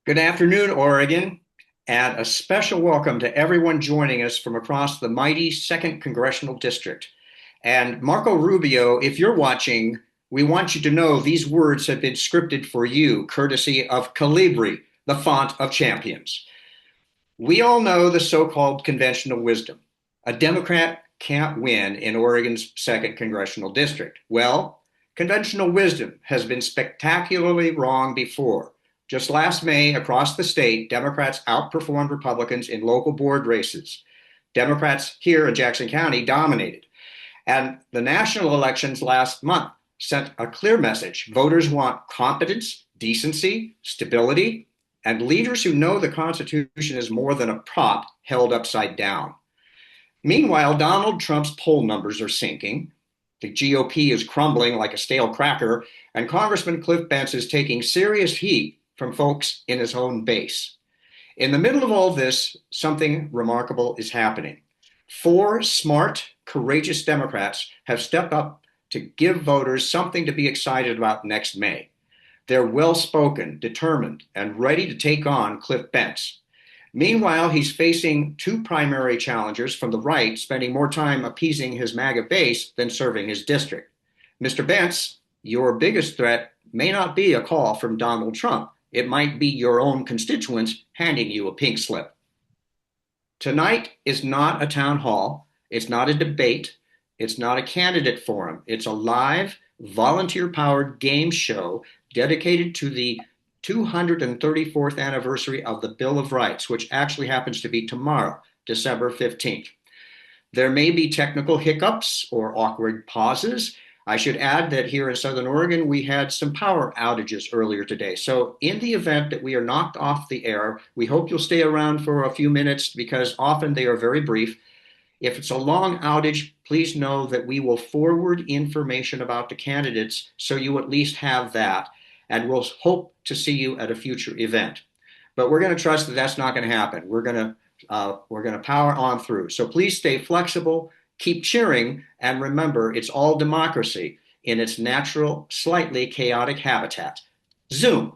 Good afternoon, Oregon, and a special welcome to everyone joining us from across the mighty 2nd Congressional District. And Marco Rubio, if you're watching, we want you to know these words have been scripted for you, courtesy of Calibri, the font of champions. We all know the so-called conventional wisdom. A Democrat can't win in Oregon's 2nd Congressional District. Well, conventional wisdom has been spectacularly wrong before. Just last May, across the state, Democrats outperformed Republicans in local board races. Democrats here in Jackson County dominated. And the national elections last month sent a clear message. Voters want competence, decency, stability, and leaders who know the Constitution is more than a prop held upside down. Meanwhile, Donald Trump's poll numbers are sinking. The GOP is crumbling like a stale cracker, and Congressman Cliff Bentz is taking serious heat from folks in his own base. In the middle of all this, something remarkable is happening. 4 smart, courageous Democrats have stepped up to give voters something to be excited about next May. They're well-spoken, determined, and ready to take on Cliff Bentz. Meanwhile, he's facing 2 primary challengers from the right, spending more time appeasing his MAGA base than serving his district. Mr. Bentz, your biggest threat may not be a call from Donald Trump. It might be your own constituents handing you a pink slip. Tonight is not a town hall. It's not a debate. It's not a candidate forum. It's a live, volunteer-powered game show dedicated to the 234th anniversary of the Bill of Rights, which actually happens to be tomorrow, December 15th. There may be technical hiccups or awkward pauses. I should add that here in Southern Oregon, we had some power outages earlier today. So in the event that we are knocked off the air, we hope you'll stay around for a few minutes because often they are very brief. If it's a long outage, please know that we will forward information about the candidates so you at least have that. And we'll hope to see you at a future event. But we're going to trust that that's not going to happen. We're going to power on through. So please stay flexible. Keep cheering, and remember, it's all democracy in its natural, slightly chaotic habitat. Zoom.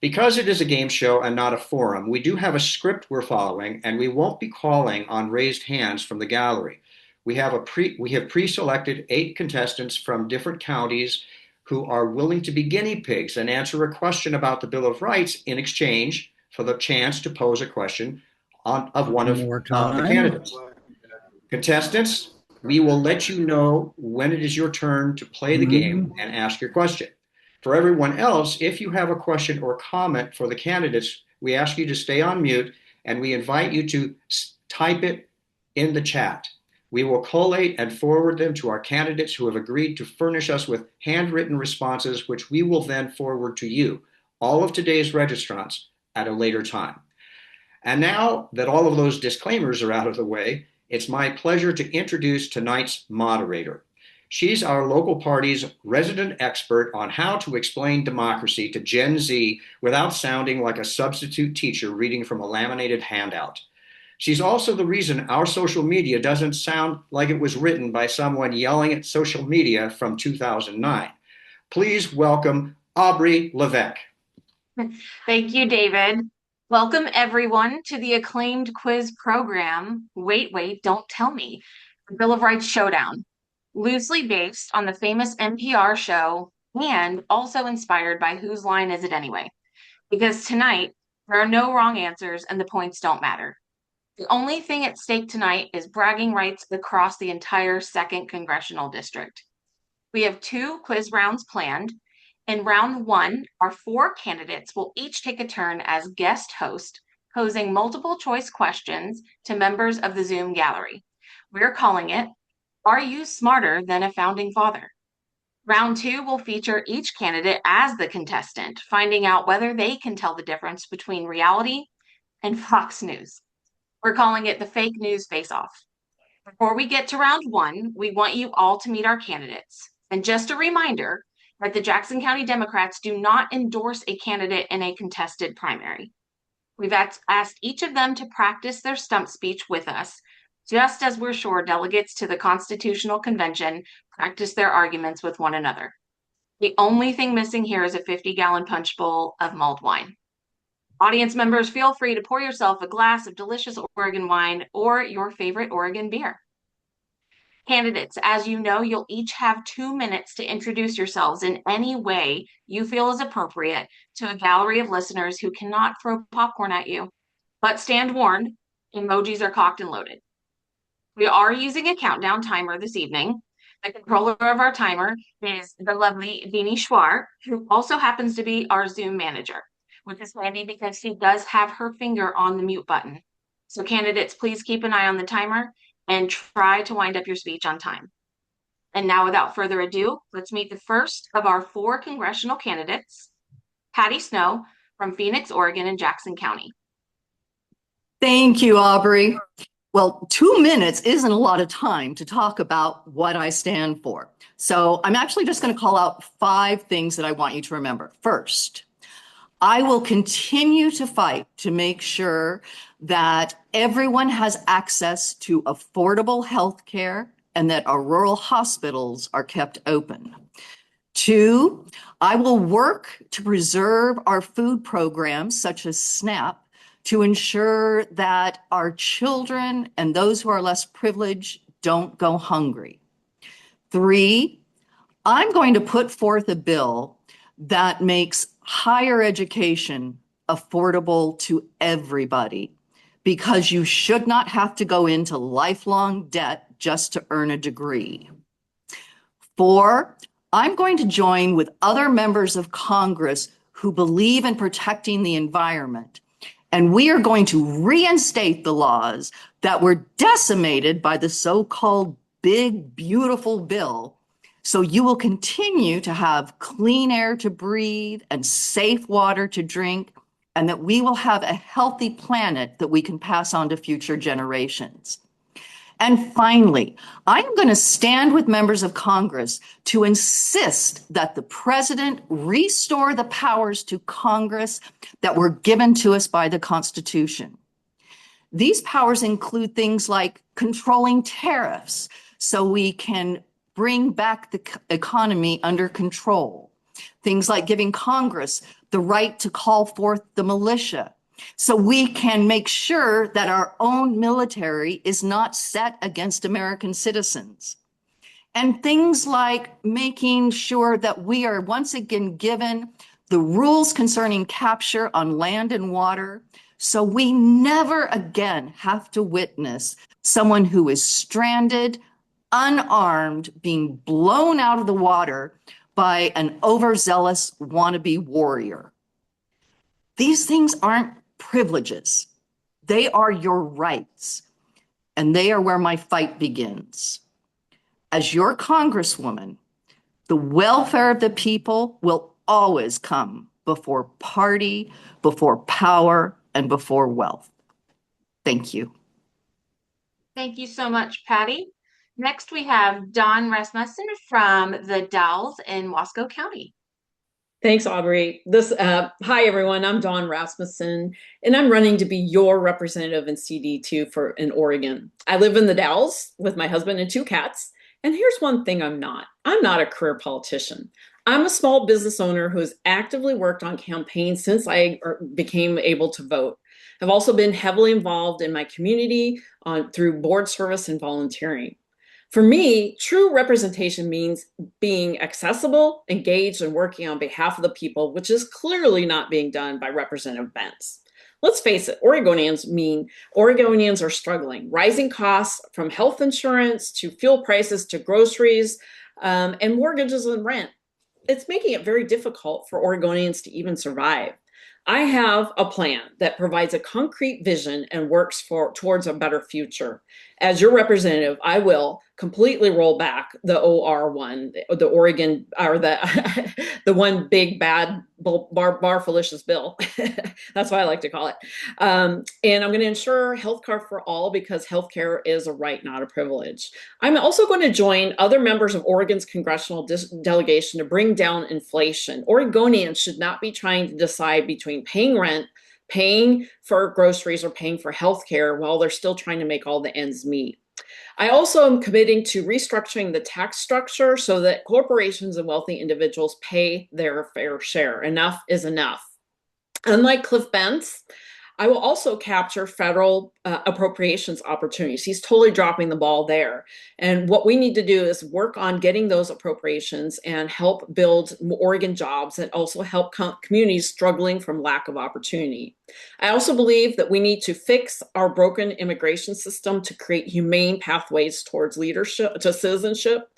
Because it is a game show and not a forum, we do have a script we're following, and we won't be calling on raised hands from the gallery. We have pre-selected 8 contestants from different counties who are willing to be guinea pigs and answer a question about the Bill of Rights in exchange for the chance to pose a question of one of the candidates. Contestants, we will let you know when it is your turn to play the game and ask your question. For everyone else, if you have a question or comment for the candidates, we ask you to stay on mute and we invite you to type it in the chat. We will collate and forward them to our candidates who have agreed to furnish us with handwritten responses, which we will then forward to you, all of today's registrants, at a later time. And now that all of those disclaimers are out of the way, it's my pleasure to introduce tonight's moderator. She's our local party's resident expert on how to explain democracy to Gen Z without sounding like a substitute teacher reading from a laminated handout. She's also the reason our social media doesn't sound like it was written by someone yelling at social media from 2009. Please welcome Aubrey Levesque. Thank you, David. Welcome, everyone, to the acclaimed quiz program, Wait, Don't Tell Me, the Bill of Rights Showdown, loosely based on the famous NPR show and also inspired by Whose Line Is It Anyway? Because tonight, there are no wrong answers and the points don't matter. The only thing at stake tonight is bragging rights across the entire 2nd Congressional District. We have 2 quiz rounds planned. In round 1, our 4 candidates will each take a turn as guest host, posing multiple choice questions to members of the Zoom gallery. We're calling it, Are You Smarter Than a Founding Father? Round 2 will feature each candidate as the contestant, finding out whether they can tell the difference between reality and Fox News. We're calling it the Fake News Face-Off. Before we get to round 1, we want you all to meet our candidates. And just a reminder, that the Jackson County Democrats do not endorse a candidate in a contested primary. We've asked each of them to practice their stump speech with us, just as we're sure delegates to the Constitutional Convention practice their arguments with one another. The only thing missing here is a 50-gallon punch bowl of mulled wine. Audience members, feel free to pour yourself a glass of delicious Oregon wine or your favorite Oregon beer. Candidates, as you know, you'll each have 2 minutes to introduce yourselves in any way you feel is appropriate to a gallery of listeners who cannot throw popcorn at you. But stand warned, emojis are cocked and loaded. We are using a countdown timer this evening. The controller of our timer is the lovely Dini Schwar, who also happens to be our Zoom manager, which is handy because she does have her finger on the mute button. So candidates, please keep an eye on the timer and try to wind up your speech on time. And now, without further ado, let's meet the first of our 4 congressional candidates, Patty Snow from Phoenix, Oregon, and Jackson County. Thank you, Aubrey. Well, 2 minutes isn't a lot of time to talk about what I stand for. So I'm actually just going to call out 5 things that I want you to remember. First, I will continue to fight to make sure that everyone has access to affordable health care and that our rural hospitals are kept open. 2, I will work to preserve our food programs such as SNAP to ensure that our children and those who are less privileged don't go hungry. 3, I'm going to put forth a bill that makes higher education affordable to everybody, because you should not have to go into lifelong debt just to earn a degree. 4, I'm going to join with other members of Congress who believe in protecting the environment, and we are going to reinstate the laws that were decimated by the so-called big, beautiful bill, so you will continue to have clean air to breathe and safe water to drink, and that we will have a healthy planet that we can pass on to future generations. And finally, I'm going to stand with members of Congress to insist that the president restore the powers to Congress that were given to us by the Constitution. These powers include things like controlling tariffs so we can bring back the economy under control. Things like giving Congress the right to call forth the militia so we can make sure that our own military is not set against American citizens. And things like making sure that we are once again given the rules concerning capture on land and water, so we never again have to witness someone who is stranded, unarmed, being blown out of the water by an overzealous wannabe warrior. These things aren't privileges. They are your rights, and they are where my fight begins. As your Congresswoman, the welfare of the people will always come before party, before power, and before wealth. Thank you. Thank you so much, Patty. Next, we have Dawn Rasmussen from the Dalles in Wasco County. Thanks, Aubrey. Hi, everyone. I'm Dawn Rasmussen, and I'm running to be your representative in CD2 in Oregon. I live in the Dalles with my husband and 2 cats. And here's one thing I'm not. I'm not a career politician. I'm a small business owner who has actively worked on campaigns since I became able to vote. I've also been heavily involved in my community through board service and volunteering. For me, true representation means being accessible, engaged, and working on behalf of the people, which is clearly not being done by Representative Bentz. Let's face it, Oregonians are struggling. Rising costs from health insurance to fuel prices to groceries and mortgages and rent. It's making it very difficult for Oregonians to even survive. I have a plan that provides a concrete vision and works towards a better future. As your representative, I will completely roll back the OR1, the Oregon, or the the one big bad barfalicious bill. That's what I like to call it. And I'm going to ensure healthcare for all, because healthcare is a right, not a privilege. I'm also going to join other members of Oregon's congressional delegation to bring down inflation. Oregonians should not be trying to decide between paying rent, paying for groceries, or paying for healthcare while they're still trying to make all the ends meet. I also am committing to restructuring the tax structure so that corporations and wealthy individuals pay their fair share. Enough is enough. Unlike Cliff Bentz, I will also capture federal appropriations opportunities. He's totally dropping the ball there. And what we need to do is work on getting those appropriations and help build Oregon jobs and also help communities struggling from lack of opportunity. I also believe that we need to fix our broken immigration system to create humane pathways towards leadership, to citizenship.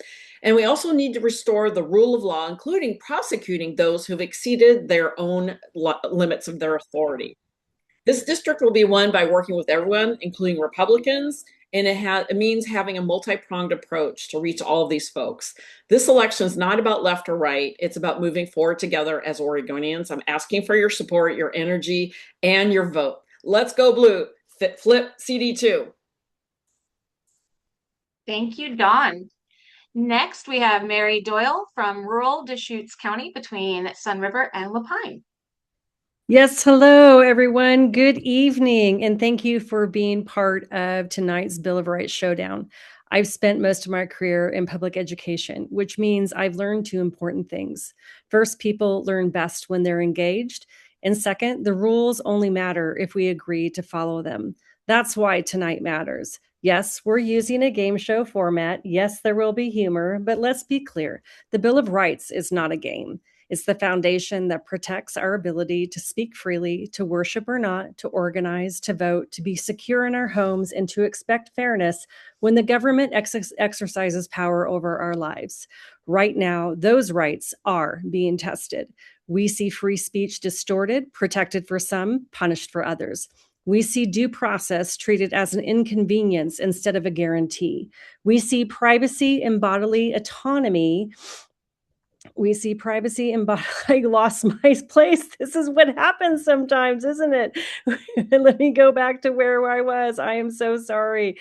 And we also need to restore the rule of law, including prosecuting those who've exceeded their own limits of their authority. This district will be won by working with everyone, including Republicans, and it means having a multi-pronged approach to reach all of these folks. This election is not about left or right. It's about moving forward together as Oregonians. I'm asking for your support, your energy, and your vote. Let's go blue. Flip CD2. Thank you, Dawn. Next, we have Mary Doyle from rural Deschutes County between Sun River and Lapine. Yes, hello, everyone. Good evening, and thank you for being part of tonight's Bill of Rights Showdown. I've spent most of my career in public education, which means I've learned two important things. First, people learn best when they're engaged. And second, the rules only matter if we agree to follow them. That's why tonight matters. Yes, we're using a game show format. Yes, there will be humor, but let's be clear. The Bill of Rights is not a game. It's the foundation that protects our ability to speak freely, to worship or not, to organize, to vote, to be secure in our homes, and to expect fairness when the government exercises power over our lives. Right now, those rights are being tested. We see free speech distorted, protected for some, punished for others. We see due process treated as an inconvenience instead of a guarantee. We see privacy and bodily autonomy. I lost my place. This is what happens sometimes, isn't it? Let me go back to where I was. I am so sorry.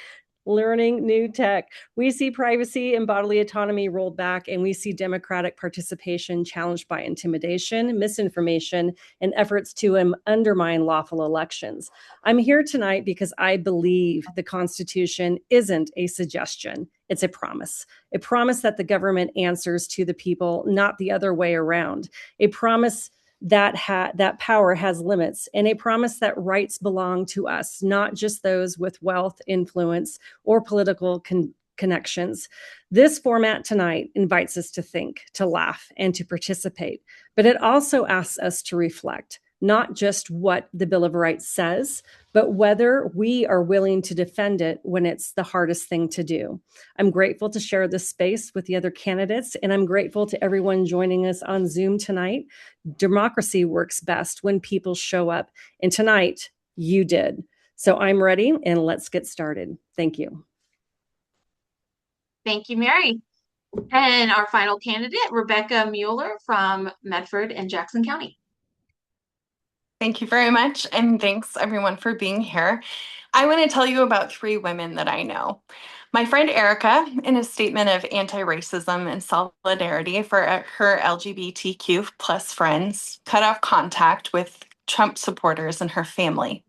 Learning new tech. We see privacy and bodily autonomy rolled back, and we see democratic participation challenged by intimidation, misinformation, and efforts to undermine lawful elections. I'm here tonight because I believe the Constitution isn't a suggestion. It's a promise that the government answers to the people, not the other way around. A promise that power has limits, and a promise that rights belong to us, not just those with wealth, influence, or political connections. This format tonight invites us to think, to laugh, and to participate, but it also asks us to reflect, not just what the Bill of Rights says, but whether we are willing to defend it when it's the hardest thing to do. I'm grateful to share this space with the other candidates, and I'm grateful to everyone joining us on Zoom tonight. Democracy works best when people show up, and tonight you did. So I'm ready, and let's get started. Thank you. Thank you, Mary. And our final candidate, Rebecca Mueller from Medford and Jackson County. Thank you very much, and thanks everyone for being here. I want to tell you about three women that I know. My friend Erica, in a statement of anti-racism and solidarity for her LGBTQ plus friends, cut off contact with Trump supporters and her family.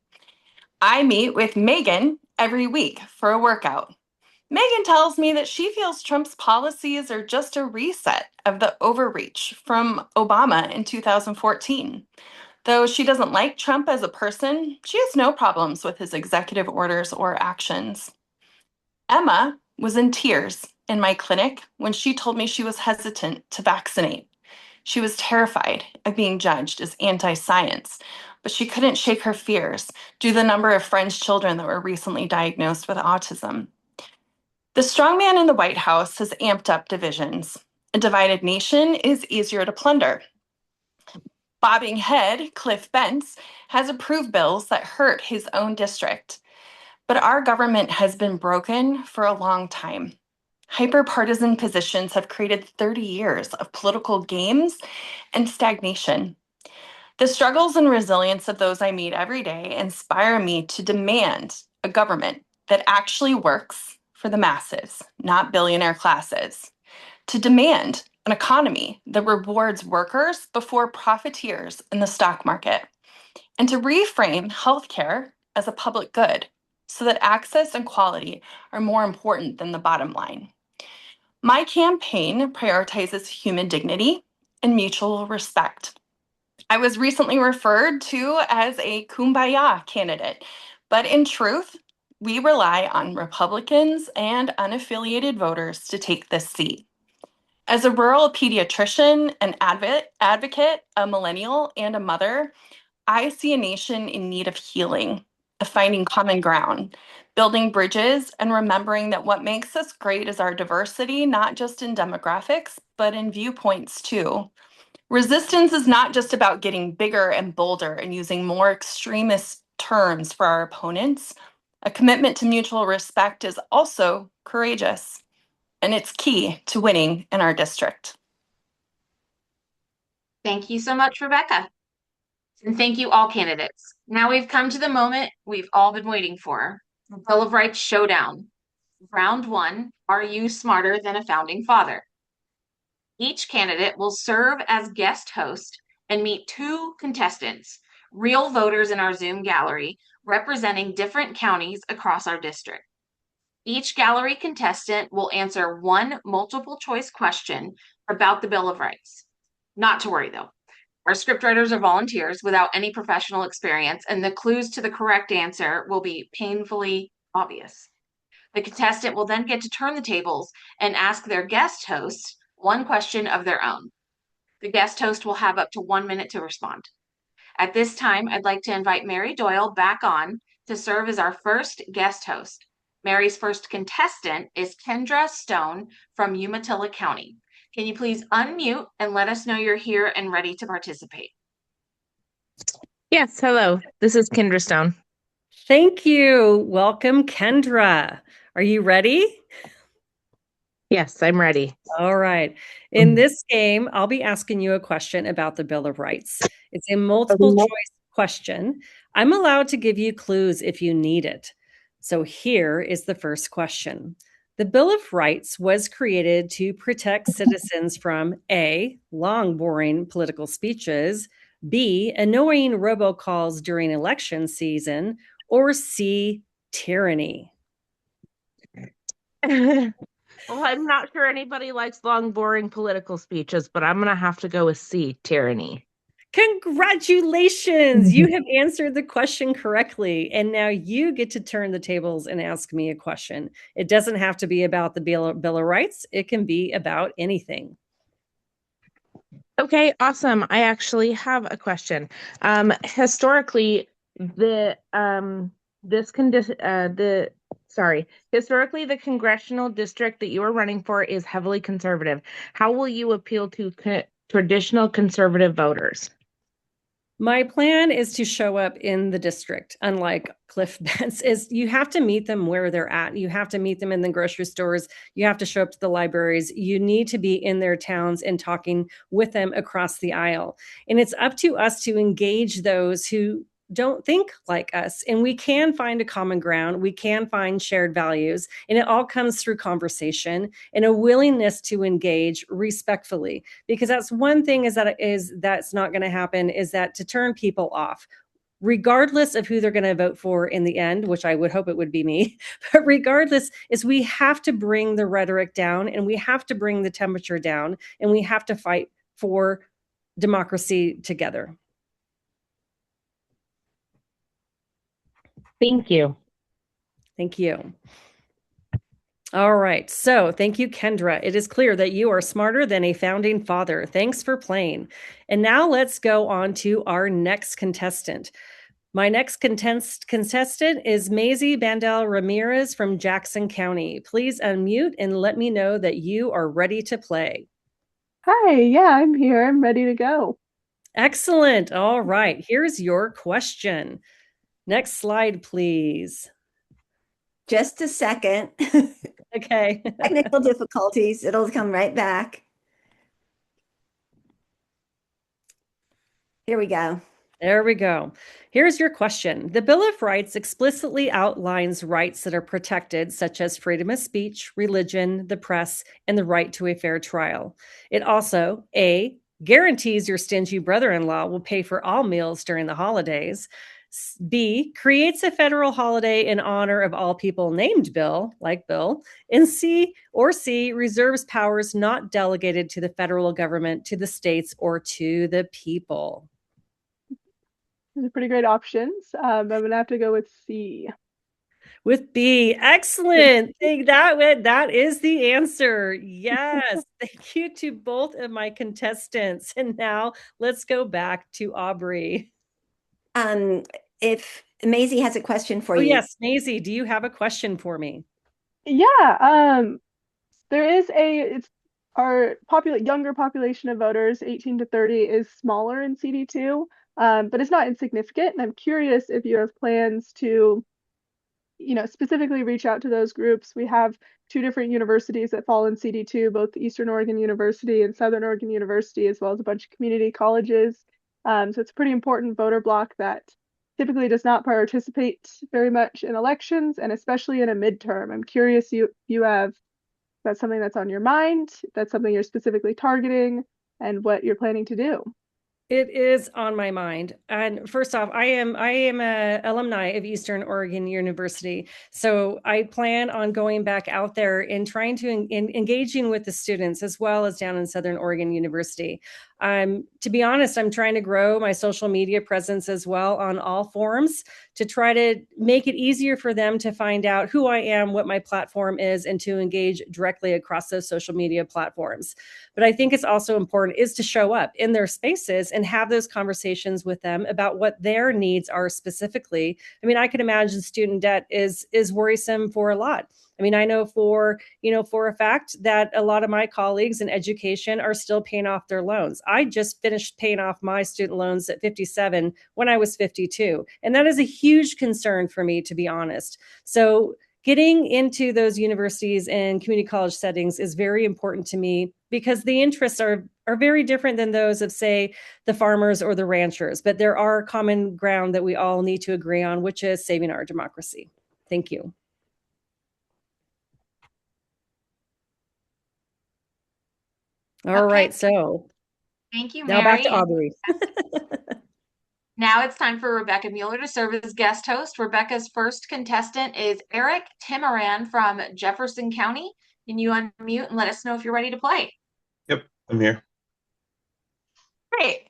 I meet with Megan every week for a workout. Megan tells me that she feels Trump's policies are just a reset of the overreach from Obama in 2014. Though she doesn't like Trump as a person, she has no problems with his executive orders or actions. Emma was in tears in my clinic when she told me she was hesitant to vaccinate. She was terrified of being judged as anti-science, but she couldn't shake her fears due to the number of friends' children that were recently diagnosed with autism. The strongman in the White House has amped up divisions. A divided nation is easier to plunder. Bobbing head, Cliff Bentz, has approved bills that hurt his own district. But our government has been broken for a long time. Hyper-partisan positions have created 30 years of political games and stagnation. The struggles and resilience of those I meet every day inspire me to demand a government that actually works for the masses, not billionaire classes. To demand an economy that rewards workers before profiteers in the stock market, and to reframe healthcare as a public good so that access and quality are more important than the bottom line. My campaign prioritizes human dignity and mutual respect. I was recently referred to as a kumbaya candidate, but in truth, we rely on Republicans and unaffiliated voters to take this seat. As a rural pediatrician, an advocate, a millennial, and a mother, I see a nation in need of healing, of finding common ground, building bridges, and remembering that what makes us great is our diversity, not just in demographics, but in viewpoints too. Resistance is not just about getting bigger and bolder and using more extremist terms for our opponents. A commitment to mutual respect is also courageous, and it's key to winning in our district. Thank you so much, Rebecca. And thank you, all candidates. Now we've come to the moment we've all been waiting for, the Bill of Rights Showdown. Round 1, are you smarter than a founding father? Each candidate will serve as guest host and meet 2 contestants, real voters in our Zoom gallery, representing different counties across our district. Each gallery contestant will answer 1 multiple choice question about the Bill of Rights. Not to worry though. Our scriptwriters are volunteers without any professional experience, and the clues to the correct answer will be painfully obvious. The contestant will then get to turn the tables and ask their guest host 1 question of their own. The guest host will have up to 1 minute to respond. At this time, I'd like to invite Mary Doyle back on to serve as our first guest host. Mary's first contestant is Kendra Stone from Umatilla County. Can you please unmute and let us know you're here and ready to participate? Yes, hello. This is Kendra Stone. Thank you. Welcome, Kendra. Are you ready? Yes, I'm ready. All right. In this game, I'll be asking you a question about the Bill of Rights. It's a multiple choice question. I'm allowed to give you clues if you need it. So here is the first question. The Bill of Rights was created to protect citizens from A, long, boring political speeches, B, annoying robocalls during election season, or C, tyranny. Well, I'm not sure anybody likes long, boring political speeches, but I'm going to have to go with C, tyranny. Congratulations! You have answered the question correctly. And now you get to turn the tables and ask me a question. It doesn't have to be about the Bill of Rights. It can be about anything. Okay, awesome. I actually have a question. Historically, the congressional district that you are running for is heavily conservative. How will you appeal to traditional conservative voters? My plan is to show up in the district, unlike Cliff Bent's, is you have to meet them where they're at. You have to meet them in the grocery stores. You have to show up to the libraries. You need to be in their towns and talking with them across the aisle. And it's up to us to engage those who don't think like us. And we can find a common ground. We can find shared values. And it all comes through conversation and a willingness to engage respectfully. Because that's one thing that's not going to happen, is that to turn people off, regardless of who they're going to vote for in the end, which I would hope it would be me, but regardless, is we have to bring the rhetoric down, and we have to bring the temperature down, and we have to fight for democracy together. Thank you. Thank you. All right. So thank you, Kendra. It is clear that you are smarter than a founding father. Thanks for playing. And now let's go on to our next contestant. My next contestant is Maisie Bandel Ramirez from Jackson County. Please unmute and let me know that you are ready to play. Hi, yeah, I'm here. I'm ready to go. Excellent. All right. Here's your question. Next slide, please. Just a second. Okay. Technical difficulties. It'll come right back. Here we go. There we go. Here's your question. The Bill of Rights explicitly outlines rights that are protected, such as freedom of speech, religion, the press, and the right to a fair trial. It also, A, guarantees your stingy brother-in-law will pay for all meals during the holidays. B, creates a federal holiday in honor of all people named Bill, like Bill. And C, reserves powers not delegated to the federal government, to the states, or to the people. Those are pretty great options. I'm going to have to go with C. With B. Excellent. That is the answer. Yes. Thank you to both of my contestants. And now let's go back to Aubrey. If Maisie has a question for Oh, you. yes. Maisie, do you have a question for me? Yeah, there is it's our younger population of voters, 18 to 30, is smaller in CD2, but it's not insignificant. And I'm curious if you have plans to, specifically reach out to those groups. We have two different universities that fall in CD2, both Eastern Oregon University and Southern Oregon University, as well as a bunch of community colleges. So it's a pretty important voter block that typically does not participate very much in elections, and especially in a midterm. I'm curious, you have that's something that's on your mind, that's something you're specifically targeting, and what you're planning to do. It is on my mind. And first off, I am a alumni of Eastern Oregon University. So I plan on going back out there and trying to engaging with the students as well as down in Southern Oregon University. To be honest, I'm trying to grow my social media presence as well on all forums to try to make it easier for them to find out who I am, what my platform is, and to engage directly across those social media platforms. But I think it's also important is to show up in their spaces and have those conversations with them about what their needs are specifically. I mean, I can imagine student debt is worrisome for a lot. I mean, I know for a fact that a lot of my colleagues in education are still paying off their loans. I just finished paying off my student loans at 57 when I was 52. And that is a huge concern for me, to be honest. So getting into those universities and community college settings is very important to me because the interests are very different than those of, say, the farmers or the ranchers. But there are common ground that we all need to agree on, which is saving our democracy. Thank you. All right, so thank you, now Mary. back to Aubrey. Now it's time for Rebecca Mueller to serve as guest host. Rebecca's first contestant is Eric Timoran from Jefferson County. Can you unmute and let us know if you're ready to play? Yep, I'm here. Great.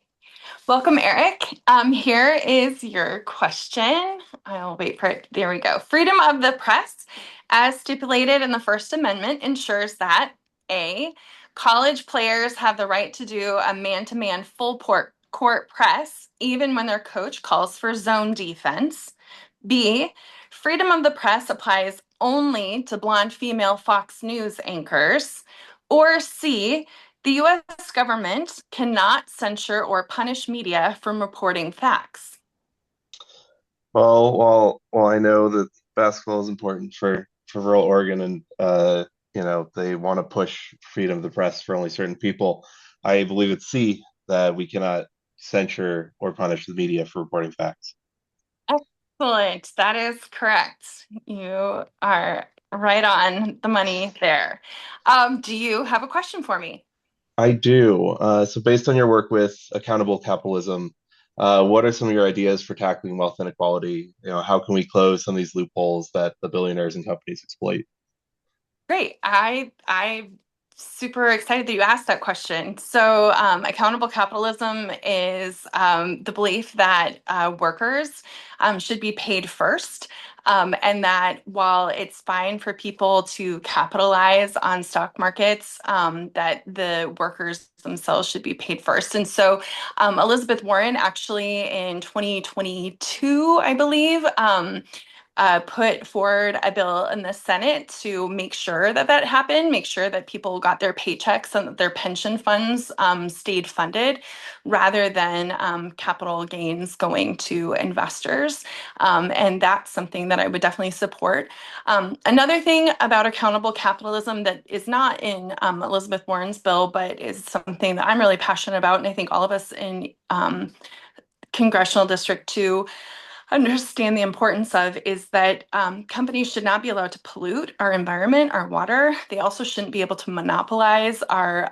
Welcome, Eric. Here is your question. I'll wait for it. There we go. Freedom of the press, as stipulated in the First Amendment, ensures that A, college players have the right to do a man-to-man full court press, even when their coach calls for zone defense. B, freedom of the press applies only to blonde female Fox News anchors. Or C, the U.S. government cannot censure or punish media from reporting facts. Well, I know that basketball is important for rural Oregon, and they want to push freedom of the press for only certain people. I believe it's C, that we cannot censure or punish the media for reporting facts. Excellent. That is correct. You are right on the money there. Do you have a question for me? I do. So based on your work with accountable capitalism, what are some of your ideas for tackling wealth inequality? How can we close some of these loopholes that the billionaires and companies exploit? Great. I'm super excited that you asked that question. So, accountable capitalism is the belief that workers should be paid first. And that while it's fine for people to capitalize on stock markets, that the workers themselves should be paid first. And so Elizabeth Warren actually in 2022, I believe, put forward a bill in the Senate to make sure that that happened, make sure that people got their paychecks and that their pension funds stayed funded rather than capital gains going to investors. And that's something that I would definitely support. Another thing about accountable capitalism that is not in Elizabeth Warren's bill, but is something that I'm really passionate about, and I think all of us in Congressional District 2 understand the importance of, is that companies should not be allowed to pollute our environment, our water. They also shouldn't be able to monopolize our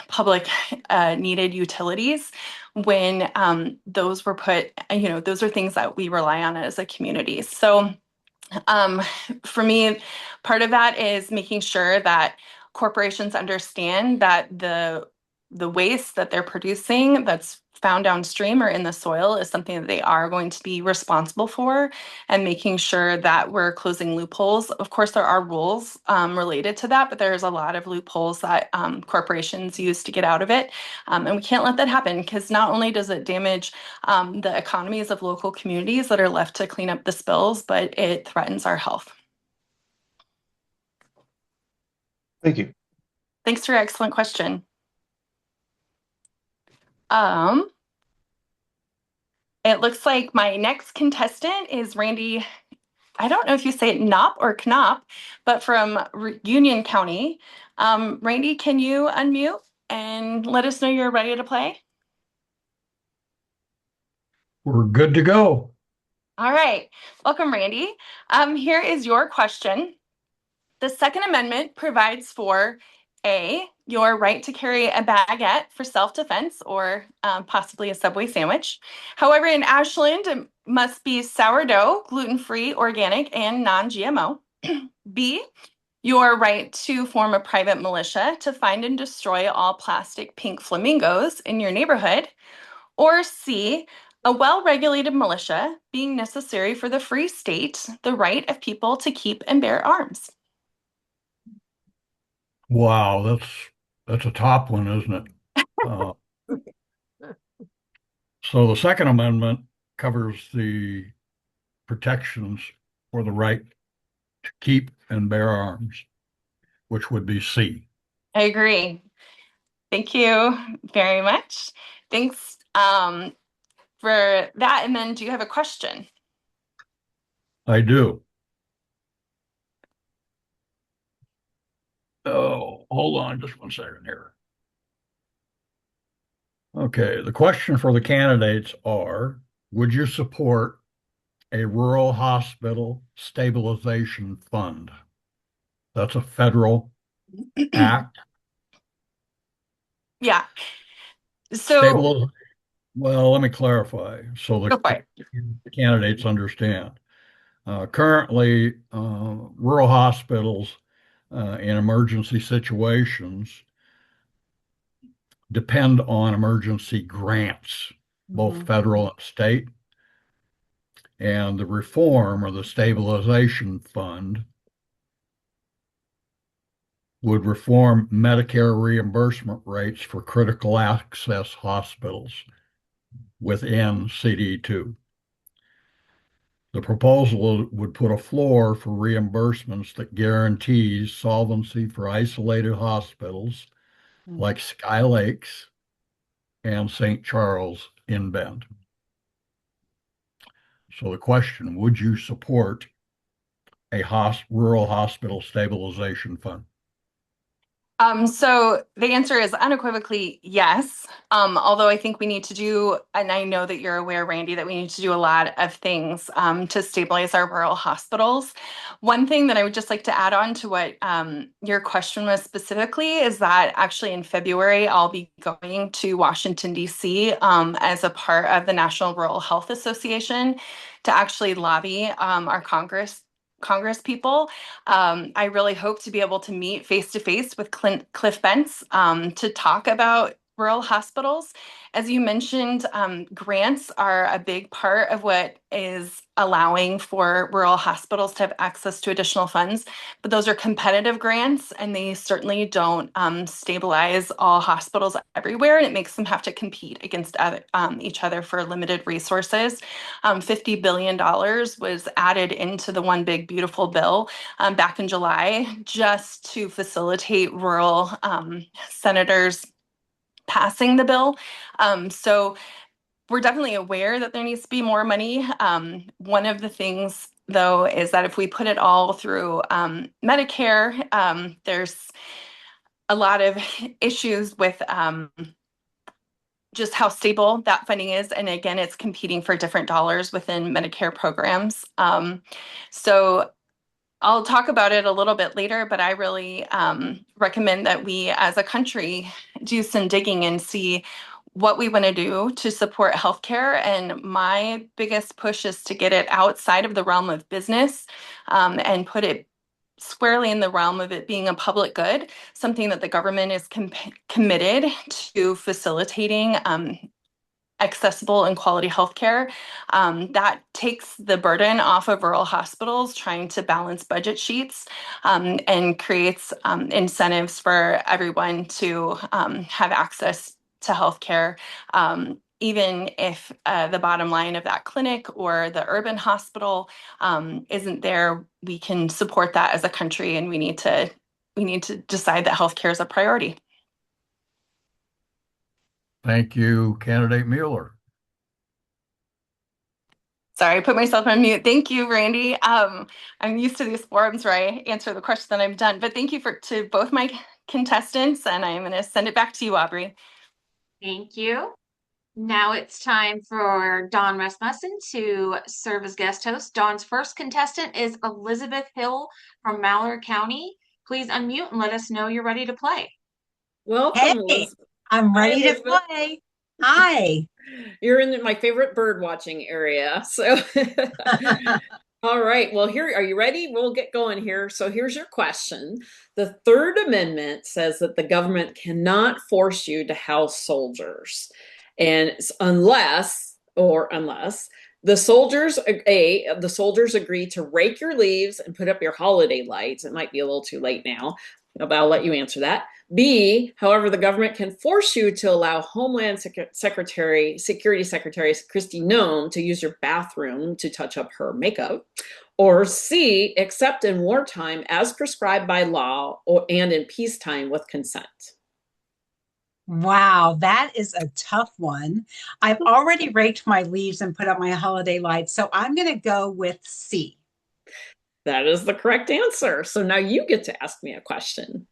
public needed utilities when those were put, those are things that we rely on as a community. So for me, part of that is making sure that corporations understand that the waste that they're producing that's found downstream or in the soil is something that they are going to be responsible for, and making sure that we're closing loopholes. Of course, there are rules related to that, but there's a lot of loopholes that corporations use to get out of it. And we can't let that happen, because not only does it damage the economies of local communities that are left to clean up the spills, but it threatens our health. Thank you. Thanks for your excellent question. It looks like my next contestant is Randy. I don't know if you say it Knopp or Knopp, but from Union County. Randy, can you unmute and let us know you're ready to play? We're good to go. All right. Welcome, Randy. Here is your question. The Second Amendment provides for A, your right to carry a baguette for self-defense or possibly a Subway sandwich. However, in Ashland, it must be sourdough, gluten-free, organic, and non-GMO. B, your right to form a private militia to find and destroy all plastic pink flamingos in your neighborhood. Or C, a well-regulated militia being necessary for the free state, the right of people to keep and bear arms. Wow, that's a top one, isn't it? So the Second Amendment covers the protections for the right to keep and bear arms, which would be C. I agree. Thank you very much. Thanks for that. And then do you have a question? I do. Oh, hold on just 1 second here. Okay, the question for the candidates are, would you support a rural hospital stabilization fund? That's a federal act. Yeah. So Well, let me clarify so go for it. the candidates understand. Currently, rural hospitals in emergency situations depend on emergency grants, both federal and state. And the reform or the stabilization fund would reform Medicare reimbursement rates for critical access hospitals within CD2. The proposal would put a floor for reimbursements that guarantees solvency for isolated hospitals like Sky Lakes and St. Charles in Bend. So the question, would you support a rural hospital stabilization fund? So the answer is unequivocally yes. Although I think we need to do, and I know that you're aware, Randy, that we need to do a lot of things to stabilize our rural hospitals. One thing that I would just like to add on to what your question was specifically is that actually in February, I'll be going to Washington, D.C. As a part of the National Rural Health Association to actually lobby our Congress people. I really hope to be able to meet face to face with Cliff Bentz to talk about rural hospitals. As you mentioned, grants are a big part of what is allowing for rural hospitals to have access to additional funds, but those are competitive grants and they certainly don't stabilize all hospitals everywhere, and it makes them have to compete against each other for limited resources. $50 billion was added into the One Big Beautiful Bill back in July just to facilitate rural senators passing the bill. So we're definitely aware that there needs to be more money. One of the things, though, is that if we put it all through Medicare, there's a lot of issues with just how stable that funding is. And again, it's competing for different dollars within Medicare programs. So I'll talk about it a little bit later, but I really recommend that we as a country do some digging and see what we want to do to support healthcare. And my biggest push is to get it outside of the realm of business and put it squarely in the realm of it being a public good, something that the government is committed to facilitating accessible and quality healthcare. That takes the burden off of rural hospitals trying to balance budget sheets, and creates incentives for everyone to have access to healthcare. Even if the bottom line of that clinic or the urban hospital isn't there, we can support that as a country, and we need to decide that healthcare is a priority. Thank you, Candidate Mueller. Sorry, I put myself on mute. Thank you, Randy. I'm used to these forums where I answer the question that I'm done, but thank you to both my contestants, and I'm going to send it back to you, Aubrey. Thank you. Now it's time for Dawn Rasmussen to serve as guest host. Dawn's first contestant is Elizabeth Hill from Malheur County. Please unmute and let us know you're ready to play. Welcome, Hey, Elizabeth. I'm ready Hi, to play. Hi. You're in my favorite bird watching area. So, all right. Well, here, are you ready? We'll get going here. So here's your question. The Third Amendment says that the government cannot force you to house soldiers. And unless the soldiers agree to rake your leaves and put up your holiday lights. It might be a little too late now, but I'll let you answer that. B, however, the government can force you to allow Homeland Security Secretary Kristi Noem to use your bathroom to touch up her makeup. Or C, except in wartime as prescribed by law and in peacetime with consent. Wow, that is a tough one. I've already raked my leaves and put up my holiday lights, so I'm going to go with C. That is the correct answer. So now you get to ask me a question.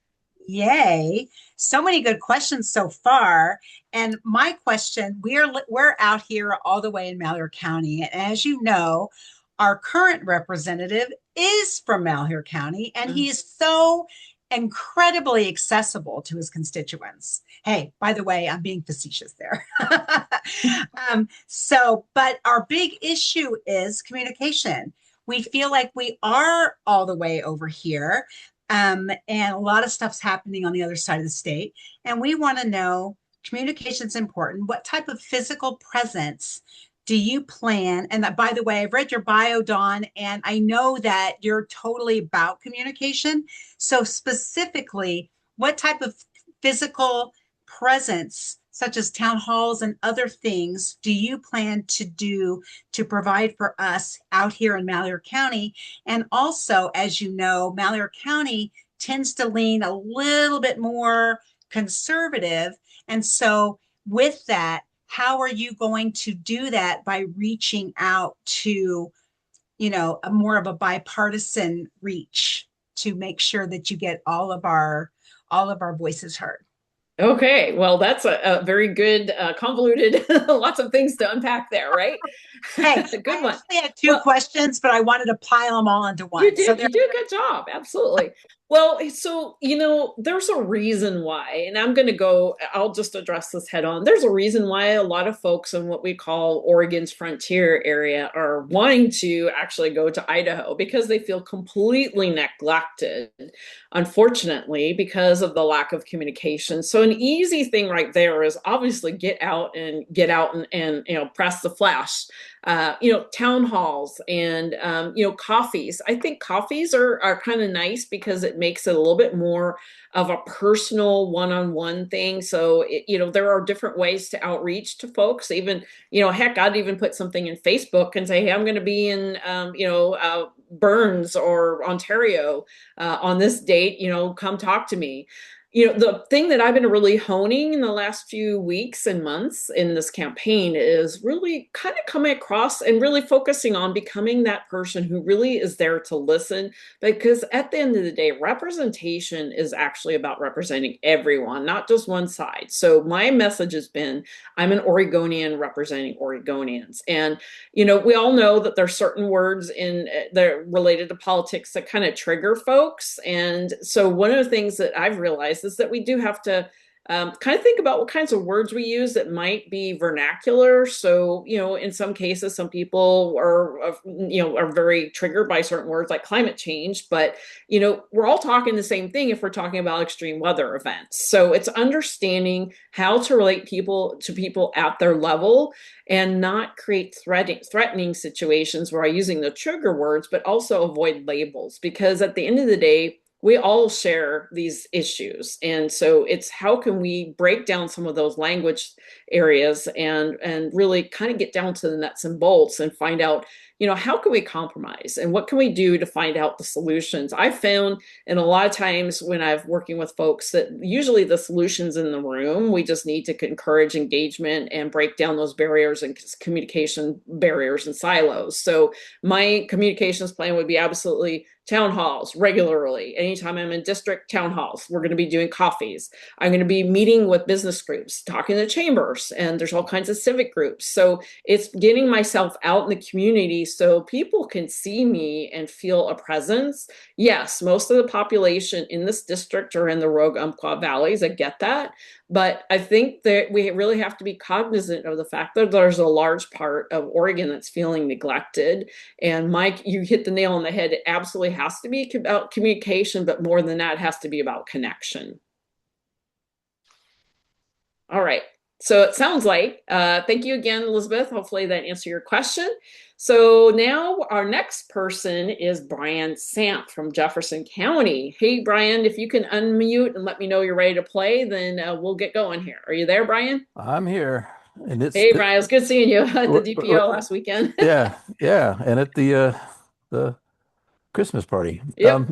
Yay. So many good questions so far. And my question, we're out here all the way in Malheur County. And as you know, our current representative is from Malheur County, and he is so incredibly accessible to his constituents. Hey, by the way, I'm being facetious there. But our big issue is communication. We feel like we are all the way over here. And a lot of stuff's happening on the other side of the state. And we want to know, communication's important. What type of physical presence do you plan? And that, by the way, I've read your bio, Dawn, and I know that you're totally about communication. So specifically, what type of physical presence, such as town halls and other things, do you plan to do to provide for us out here in Malheur County? And also, as you know, Malheur County tends to lean a little bit more conservative. And so with that, how are you going to do that by reaching out to, a more of a bipartisan reach to make sure that you get all of our voices heard? Okay, well, that's a very good, convoluted, lots of things to unpack there, right? Hey, good one. I had two questions, but I wanted to pile them all into one. You did a good job. Absolutely. Well, so, there's a reason why, and I'll just address this head on. There's a reason why a lot of folks in what we call Oregon's frontier area are wanting to actually go to Idaho because they feel completely neglected, unfortunately, because of the lack of communication. So an easy thing right there is obviously get out and press the flash. Town halls and, coffees. I think coffees are kind of nice because it makes it a little bit more of a personal one-on-one thing. So, there are different ways to outreach to folks. Even, heck, I'd even put something in Facebook and say, hey, I'm going to be in, Burns or Ontario on this date, come talk to me. The thing that I've been really honing in the last few weeks and months in this campaign is really kind of coming across and really focusing on becoming that person who really is there to listen. Because at the end of the day, representation is actually about representing everyone, not just one side. So my message has been, I'm an Oregonian representing Oregonians. And, we all know that there's certain words that are related to politics that kind of trigger folks. And so one of the things that I've realized is that we do have to kind of think about what kinds of words we use that might be vernacular. So, in some cases, some people are very triggered by certain words like climate change, but, we're all talking the same thing if we're talking about extreme weather events. So it's understanding how to relate to people at their level and not create threatening situations where I'm using the trigger words, but also avoid labels, because at the end of the day, we all share these issues. And so it's how can we break down some of those language areas and really kind of get down to the nuts and bolts and find out, how can we compromise and what can we do to find out the solutions? I found, and a lot of times when I've working with folks, that usually the solutions in the room, we just need to encourage engagement and break down those barriers and communication barriers and silos. So my communications plan would be absolutely town halls regularly. Anytime I'm in district town halls, we're going to be doing coffees. I'm going to be meeting with business groups, talking to chambers, and there's all kinds of civic groups. So it's getting myself out in the community so people can see me and feel a presence. Yes, most of the population in this district are in the Rogue Umpqua valleys. I get that. But I think that we really have to be cognizant of the fact that there's a large part of Oregon that's feeling neglected. And Mike, you hit the nail on the head. It absolutely has to be about communication, but more than that, it has to be about connection. All right. So it sounds like, thank you again, Elizabeth. Hopefully that answered your question. So now our next person is Brian Sant from Jefferson County. Hey, Brian, if you can unmute and let me know you're ready to play, then we'll get going here. Are you there, Brian? I'm here. And Hey, Brian, it was good seeing you at the DPO last weekend. Yeah, and at the Christmas party. Yep.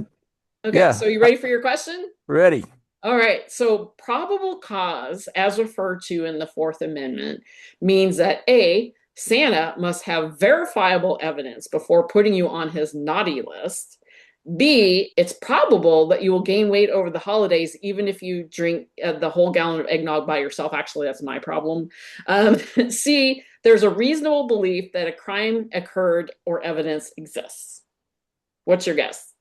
Okay, yeah. So you ready for your question? Ready. All right. So probable cause, as referred to in the Fourth Amendment, means that A, Santa must have verifiable evidence before putting you on his naughty list. B, it's probable that you will gain weight over the holidays, even if you drink the whole gallon of eggnog by yourself. Actually, that's my problem. C, there's a reasonable belief that a crime occurred or evidence exists. What's your guess?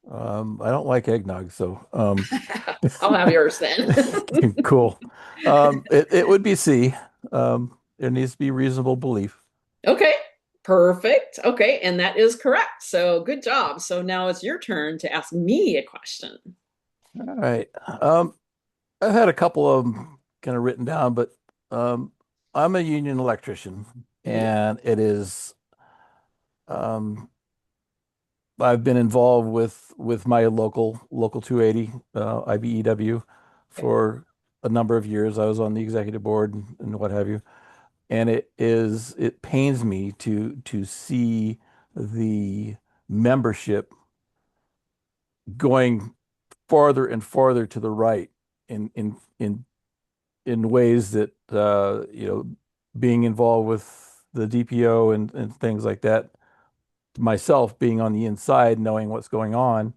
I don't like eggnog, so I'll have yours then. Cool. It would be C. There needs to be reasonable belief. Okay. Perfect. Okay, and that is correct. So good job. So now it's your turn to ask me a question. All right. I've had a couple of them kind of written down, but I'm a union electrician, and it is I've been involved with my local 280 IBEW for a number of years. I was on the executive board and what have you. And it pains me to see the membership going farther and farther to the right in ways that being involved with the DPO and things like that, myself being on the inside, knowing what's going on,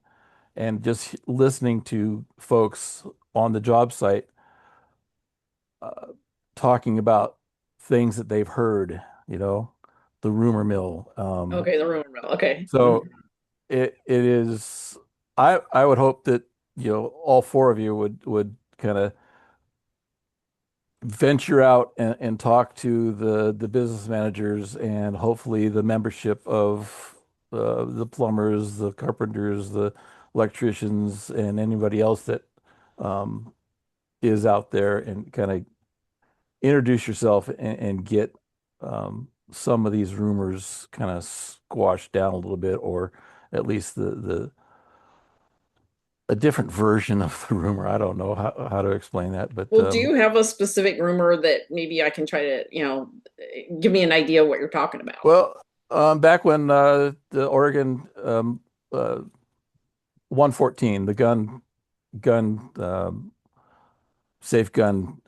and just listening to folks on the job site talking about things that they've heard, the rumor mill. Okay, the rumor mill. Okay. So it is, I would hope that, all four of you would kind of venture out and talk to the business managers and hopefully the membership of the plumbers, the carpenters, the electricians, and anybody else that is out there, and kind of introduce yourself and get some of these rumors kind of squashed down a little bit, or at least a different version of the rumor. I don't know how to explain that, but well, do you have a specific rumor that maybe I can try to, give me an idea of what you're talking about? Well, back when the Oregon 114, the gun safe gun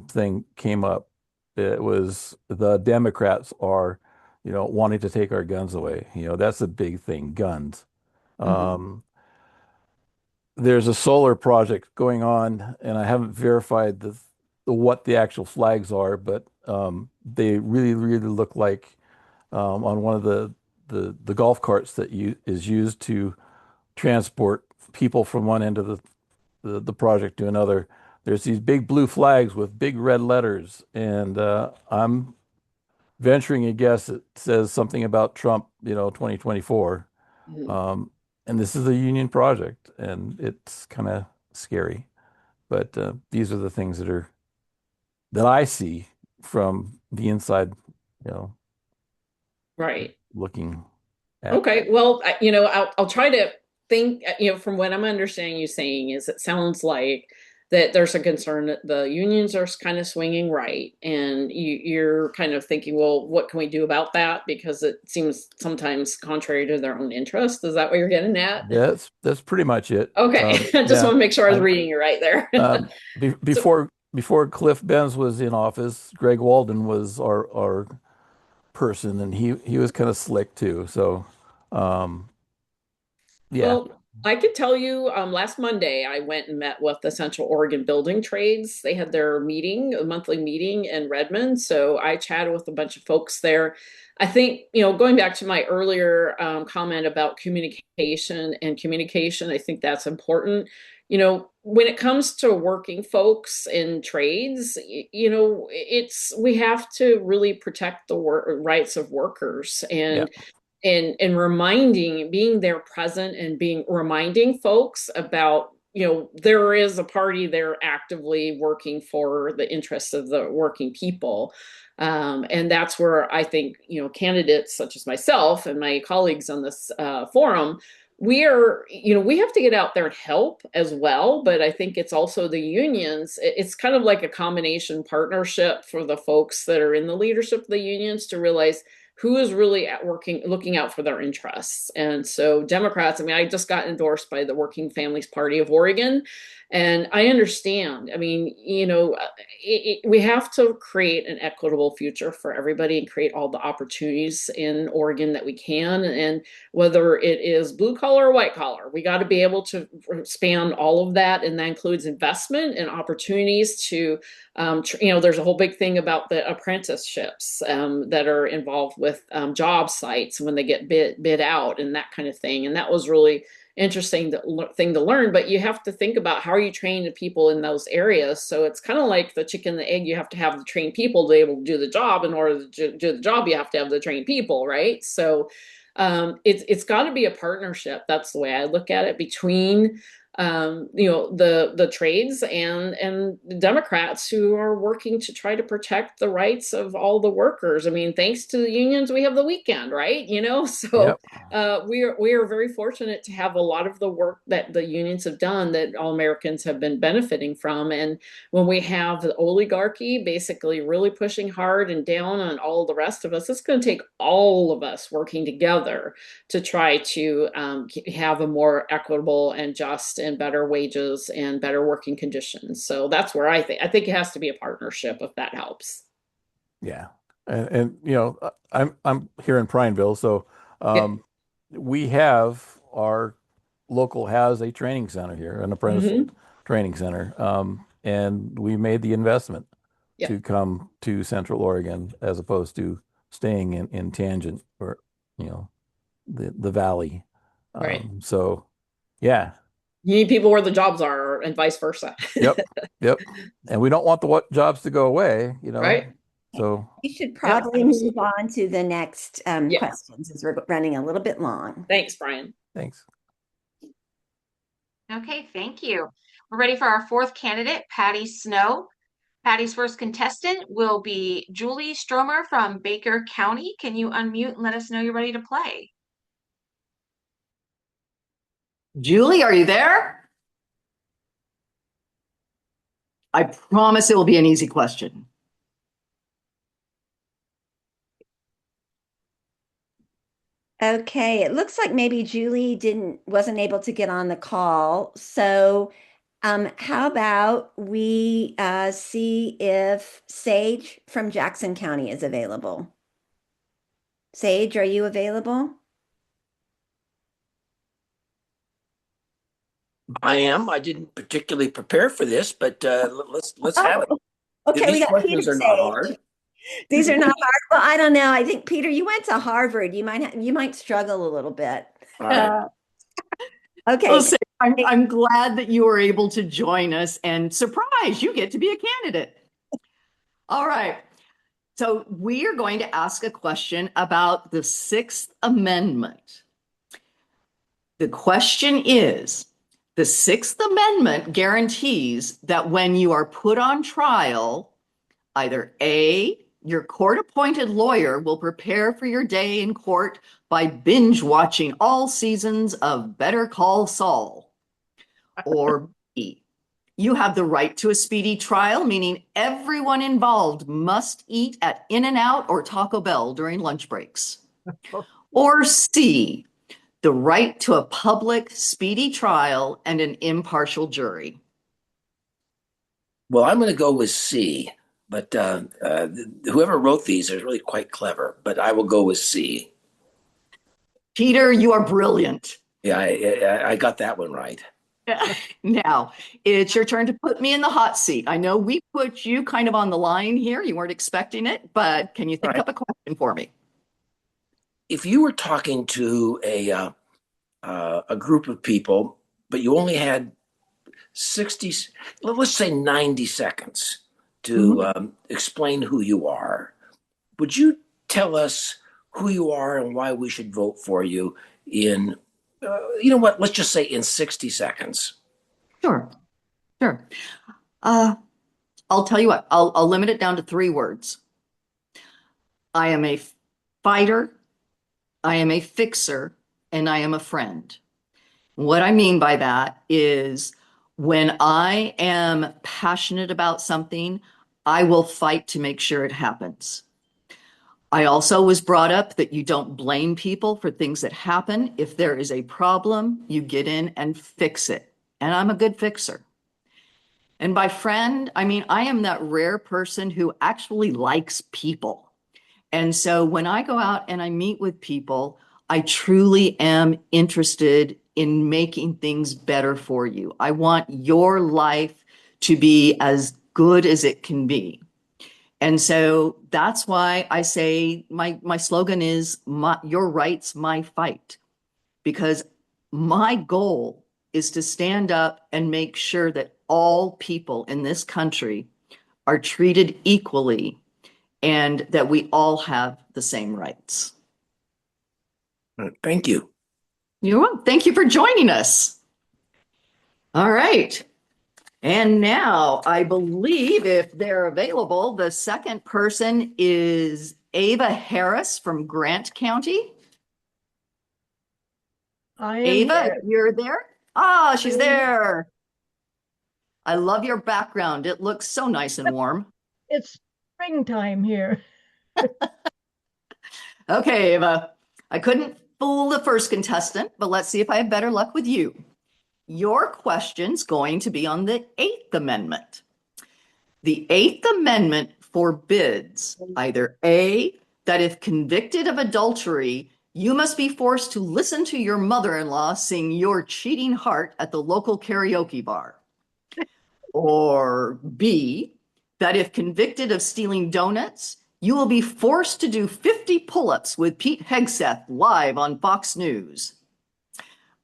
thing came up, it was the Democrats are, wanting to take our guns away. That's a big thing, guns. There's a solar project going on, and I haven't verified what the actual flags are, but they really, really look like on one of the golf carts that is used to transport people from one end of the project to another. there's these big blue flags with big red letters, and I'm venturing a guess it says something about Trump, 2024. Mhm. And this is a union project, and it's kind of scary. But these are the things that I see from the inside, you know, Right. looking at. Okay. Well, I'll try to think, from what I'm understanding you saying is it sounds like that there's a concern that the unions are kind of swinging right, and you're kind of thinking, well, what can we do about that? Because it seems sometimes contrary to their own interest. Is that what you're getting at? That's pretty much it. Okay. I just Yeah. want to make sure I was reading you right there. So, Before Cliff Benz was in office, Greg Walden was our person, and he was kind of slick too. So, yeah. well, I could tell you, last Monday I went and met with the Central Oregon Building Trades. They had their meeting, a monthly meeting in Redmond. So I chatted with a bunch of folks there. I think, going back to my earlier comment about communication, I think that's important. When it comes to working folks in trades, we have to really protect the rights of workers, Yeah. and being there present and being reminding folks about, there is a party there actively working for the interests of the working people. And that's where I think, candidates such as myself and my colleagues on this forum, we have to get out there and help as well. But I think it's also the unions. It's kind of like a combination partnership for the folks that are in the leadership of the unions to realize who is really looking out for their interests. And so Democrats, I just got endorsed by the Working Families Party of Oregon. And I understand. We have to create an equitable future for everybody and create all the opportunities in Oregon that we can. And whether it is blue collar or white collar, we got to be able to span all of that. And that includes investment and opportunities to there's a whole big thing about the apprenticeships that are involved with job sites when they get bid out and that kind of thing. And that was really interesting thing to learn. But you have to think about how are you training the people in those areas. So it's kind of like the chicken and the egg. You have to have the trained people to be able to do the job. In order to do the job, you have to have the trained people, right? So it's got to be a partnership. That's the way I look at it, between the trades and the Democrats who are working to try to protect the rights of all the workers. Thanks to the unions, we have the weekend, right? So Yep. we are very fortunate to have a lot of the work that the unions have done that all Americans have been benefiting from. And when we have the oligarchy basically really pushing hard and down on all the rest of us, it's going to take all of us working together to try to have a more equitable and just and better wages and better working conditions. So that's where I think it has to be a partnership, if that helps. Yeah. And I'm here in Prineville, so Yeah. we have our local has a training center here, an apprenticeship training center. And we made the investment Yeah. to come to Central Oregon as opposed to staying in Tangent or, the valley. Right. So yeah. You need people where the jobs are, and vice versa. Yep. And we don't want the jobs to go away, Right. So We should probably move on to the next questions, as we're running a little bit long. Thanks, Brian. Thanks. Okay, thank you. We're ready for our fourth candidate, Patty Snow. Patty's first contestant will be Julie Stromer from Baker County. Can you unmute and let us know you're ready to play? Julie, are you there? I promise it will be an easy question. Okay, it looks like maybe Julie wasn't able to get on the call. So how about we see if Sage from Jackson County is available? Sage, are you available? I am. I didn't particularly prepare for this, but let's have it. Okay, These we got questions Peter are not hard. These are not hard. Well, I don't know. I think Peter, you went to Harvard. You might struggle a little bit. All right. Okay. Say, I'm glad that you were able to join us, and surprise, you get to be a candidate. All right. So we are going to ask a question about the Sixth Amendment. The question is, the Sixth Amendment guarantees that when you are put on trial, either A, your court-appointed lawyer will prepare for your day in court by binge watching all seasons of Better Call Saul, or B, you have the right to a speedy trial, meaning everyone involved must eat at In-N-Out or Taco Bell during lunch breaks. Or C, the right to a public, speedy trial and an impartial jury. Well, I'm going to go with C, but whoever wrote these is really quite clever, but I will go with C. Peter, you are brilliant. Yeah, I got that one right. Now, it's your turn to put me in the hot seat. I know we put you kind of on the line here. You weren't expecting it, but can you think up a question for me? If you were talking to a group of people, but you only had 60, let's say 90 seconds to explain who you are, would you tell us who you are and why we should vote for you in, you know what, let's just say in 60 seconds? Sure. I'll tell you what, I'll limit it down to 3 words. I am a fighter, I am a fixer, and I am a friend. What I mean by that is when I am passionate about something, I will fight to make sure it happens. I also was brought up that you don't blame people for things that happen. If there is a problem, you get in and fix it. And I'm a good fixer. And by friend, I mean, I am that rare person who actually likes people. And so when I go out and I meet with people, I truly am interested in making things better for you. I want your life to be as good as it can be. And so that's why I say my slogan is your rights, my fight, because my goal is to stand up and make sure that all people in this country are treated equally and that we all have the same rights. Thank you. You're welcome. Thank you for joining us. All right. And now I believe if they're available, the second person is Ava Harris from Grant County. I am Ava, here. you're there? Ah, she's there. I love your background. It looks so nice and warm. It's springtime here. Okay, Ava. I couldn't fool the first contestant, but let's see if I have better luck with you. Your question's going to be on the Eighth Amendment. The Eighth Amendment forbids either A, that if convicted of adultery, you must be forced to listen to your mother-in-law sing Your Cheating Heart at the local karaoke bar. Or B, that if convicted of stealing donuts, you will be forced to do 50 pull-ups with Pete Hegseth live on Fox News.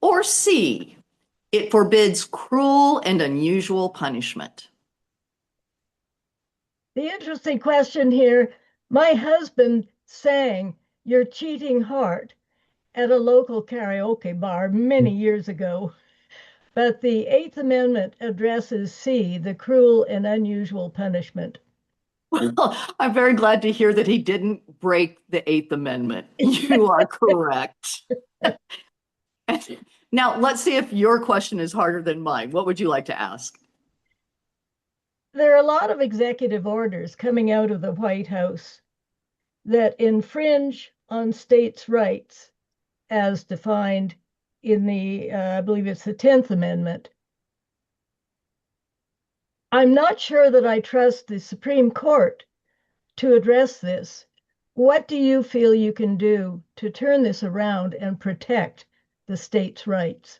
Or C, it forbids cruel and unusual punishment. The interesting question here, my husband sang Your Cheating Heart at a local karaoke bar many years ago. But the Eighth Amendment addresses C, the cruel and unusual punishment. Well, I'm very glad to hear that he didn't break the Eighth Amendment. You are correct. Now, let's see if your question is harder than mine. What would you like to ask? There are a lot of executive orders coming out of the White House that infringe on states' rights as defined in the, I believe it's the 10th Amendment. I'm not sure that I trust the Supreme Court to address this. What do you feel you can do to turn this around and protect the states' rights?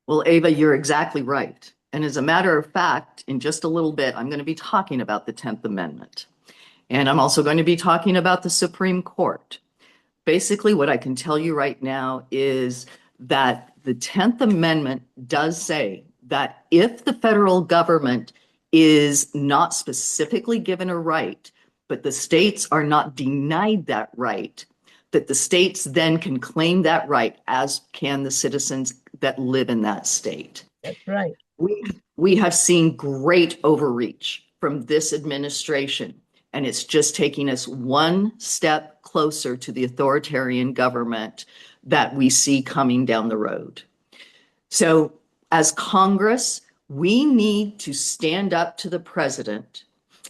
Well, Ava, you're exactly right. And as a matter of fact, in just a little bit, I'm going to be talking about the 10th Amendment. And I'm also going to be talking about the Supreme Court. Basically, what I can tell you right now is that the 10th Amendment does say that if the federal government is not specifically given a right, but the states are not denied that right, that the states then can claim that right, as can the citizens that live in that state. That's right. We have seen great overreach from this administration, and it's just taking us one step closer to the authoritarian government that we see coming down the road. So, as Congress, we need to stand up to the president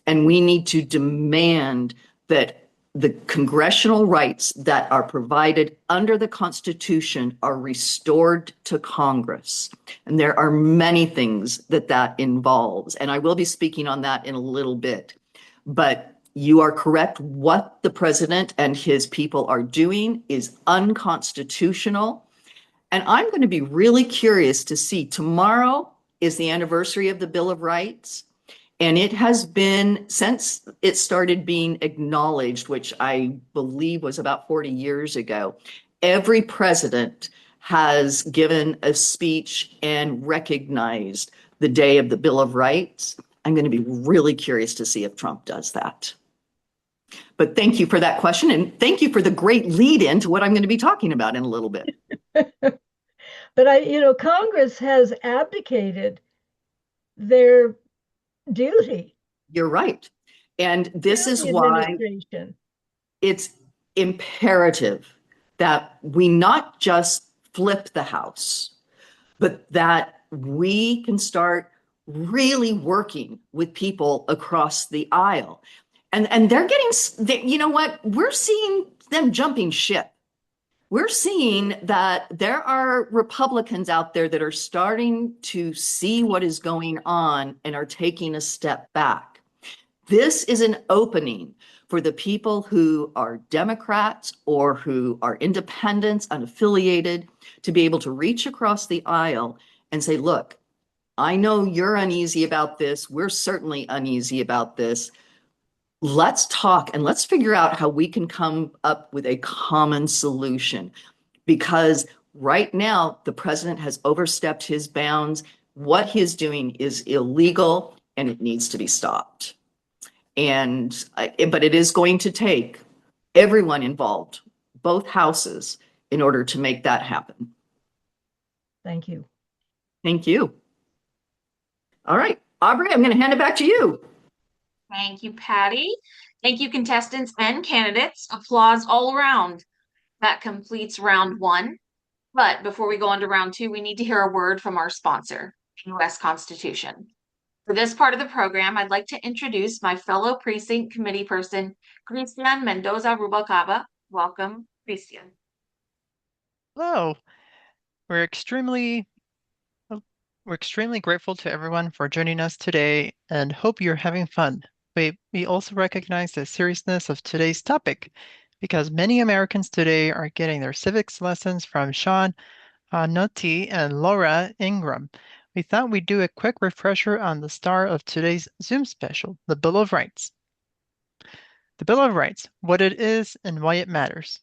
and we need to demand that the congressional rights that are provided under the Constitution are restored to Congress. And there are many things that involves. And I will be speaking on that in a little bit. But you are correct. What the president and his people are doing is unconstitutional. And I'm going to be really curious to see. Tomorrow is the anniversary of the Bill of Rights. And it has been, since it started being acknowledged, which I believe was about 40 years ago, every president has given a speech and recognized the day of the Bill of Rights. I'm going to be really curious to see if Trump does that. But thank you for that question. And thank you for the great lead in to what I'm going to be talking about in a little bit. But Congress has abdicated their duty. You're right. And this is why it's imperative that we not just flip the House, but that we can start really working with people across the aisle. And they're getting, you know what? We're seeing them jumping ship. We're seeing that there are Republicans out there that are starting to see what is going on and are taking a step back. This is an opening for the people who are Democrats or who are independents, unaffiliated, to be able to reach across the aisle and say, look, I know you're uneasy about this. We're certainly uneasy about this. Let's talk and let's figure out how we can come up with a common solution, because right now the president has overstepped his bounds. What he is doing is illegal and it needs to be stopped. But it is going to take everyone involved, both houses, in order to make that happen. Thank you. Thank you. All right, Aubrey, I'm going to hand it back to you. Thank you, Patty. Thank you, contestants and candidates. Applause all around. That completes round one. But before we go on to round two, we need to hear a word from our sponsor, the U.S. Constitution. For this part of the program, I'd like to introduce my fellow precinct committee person, Christian Mendoza Rubalcaba. Welcome, Christian. Hello. We're extremely grateful to everyone for joining us today and hope you're having fun. We also recognize the seriousness of today's topic because many Americans today are getting their civics lessons from Sean Noti and Laura Ingram. We thought we'd do a quick refresher on the star of today's Zoom special, the Bill of Rights. The Bill of Rights, what it is and why it matters.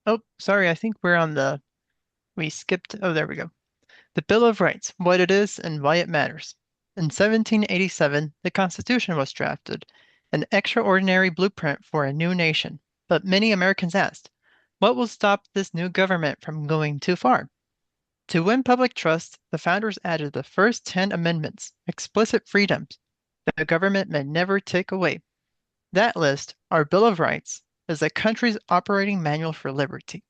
Oh, sorry, I think we skipped, oh, there we go. The Bill of Rights, what it is and why it matters. In 1787, the Constitution was drafted, an extraordinary blueprint for a new nation. But many Americans asked, what will stop this new government from going too far? To win public trust, the founders added the first 10 amendments, explicit freedoms that the government may never take away. That list, our Bill of Rights, is the country's operating manual for liberty.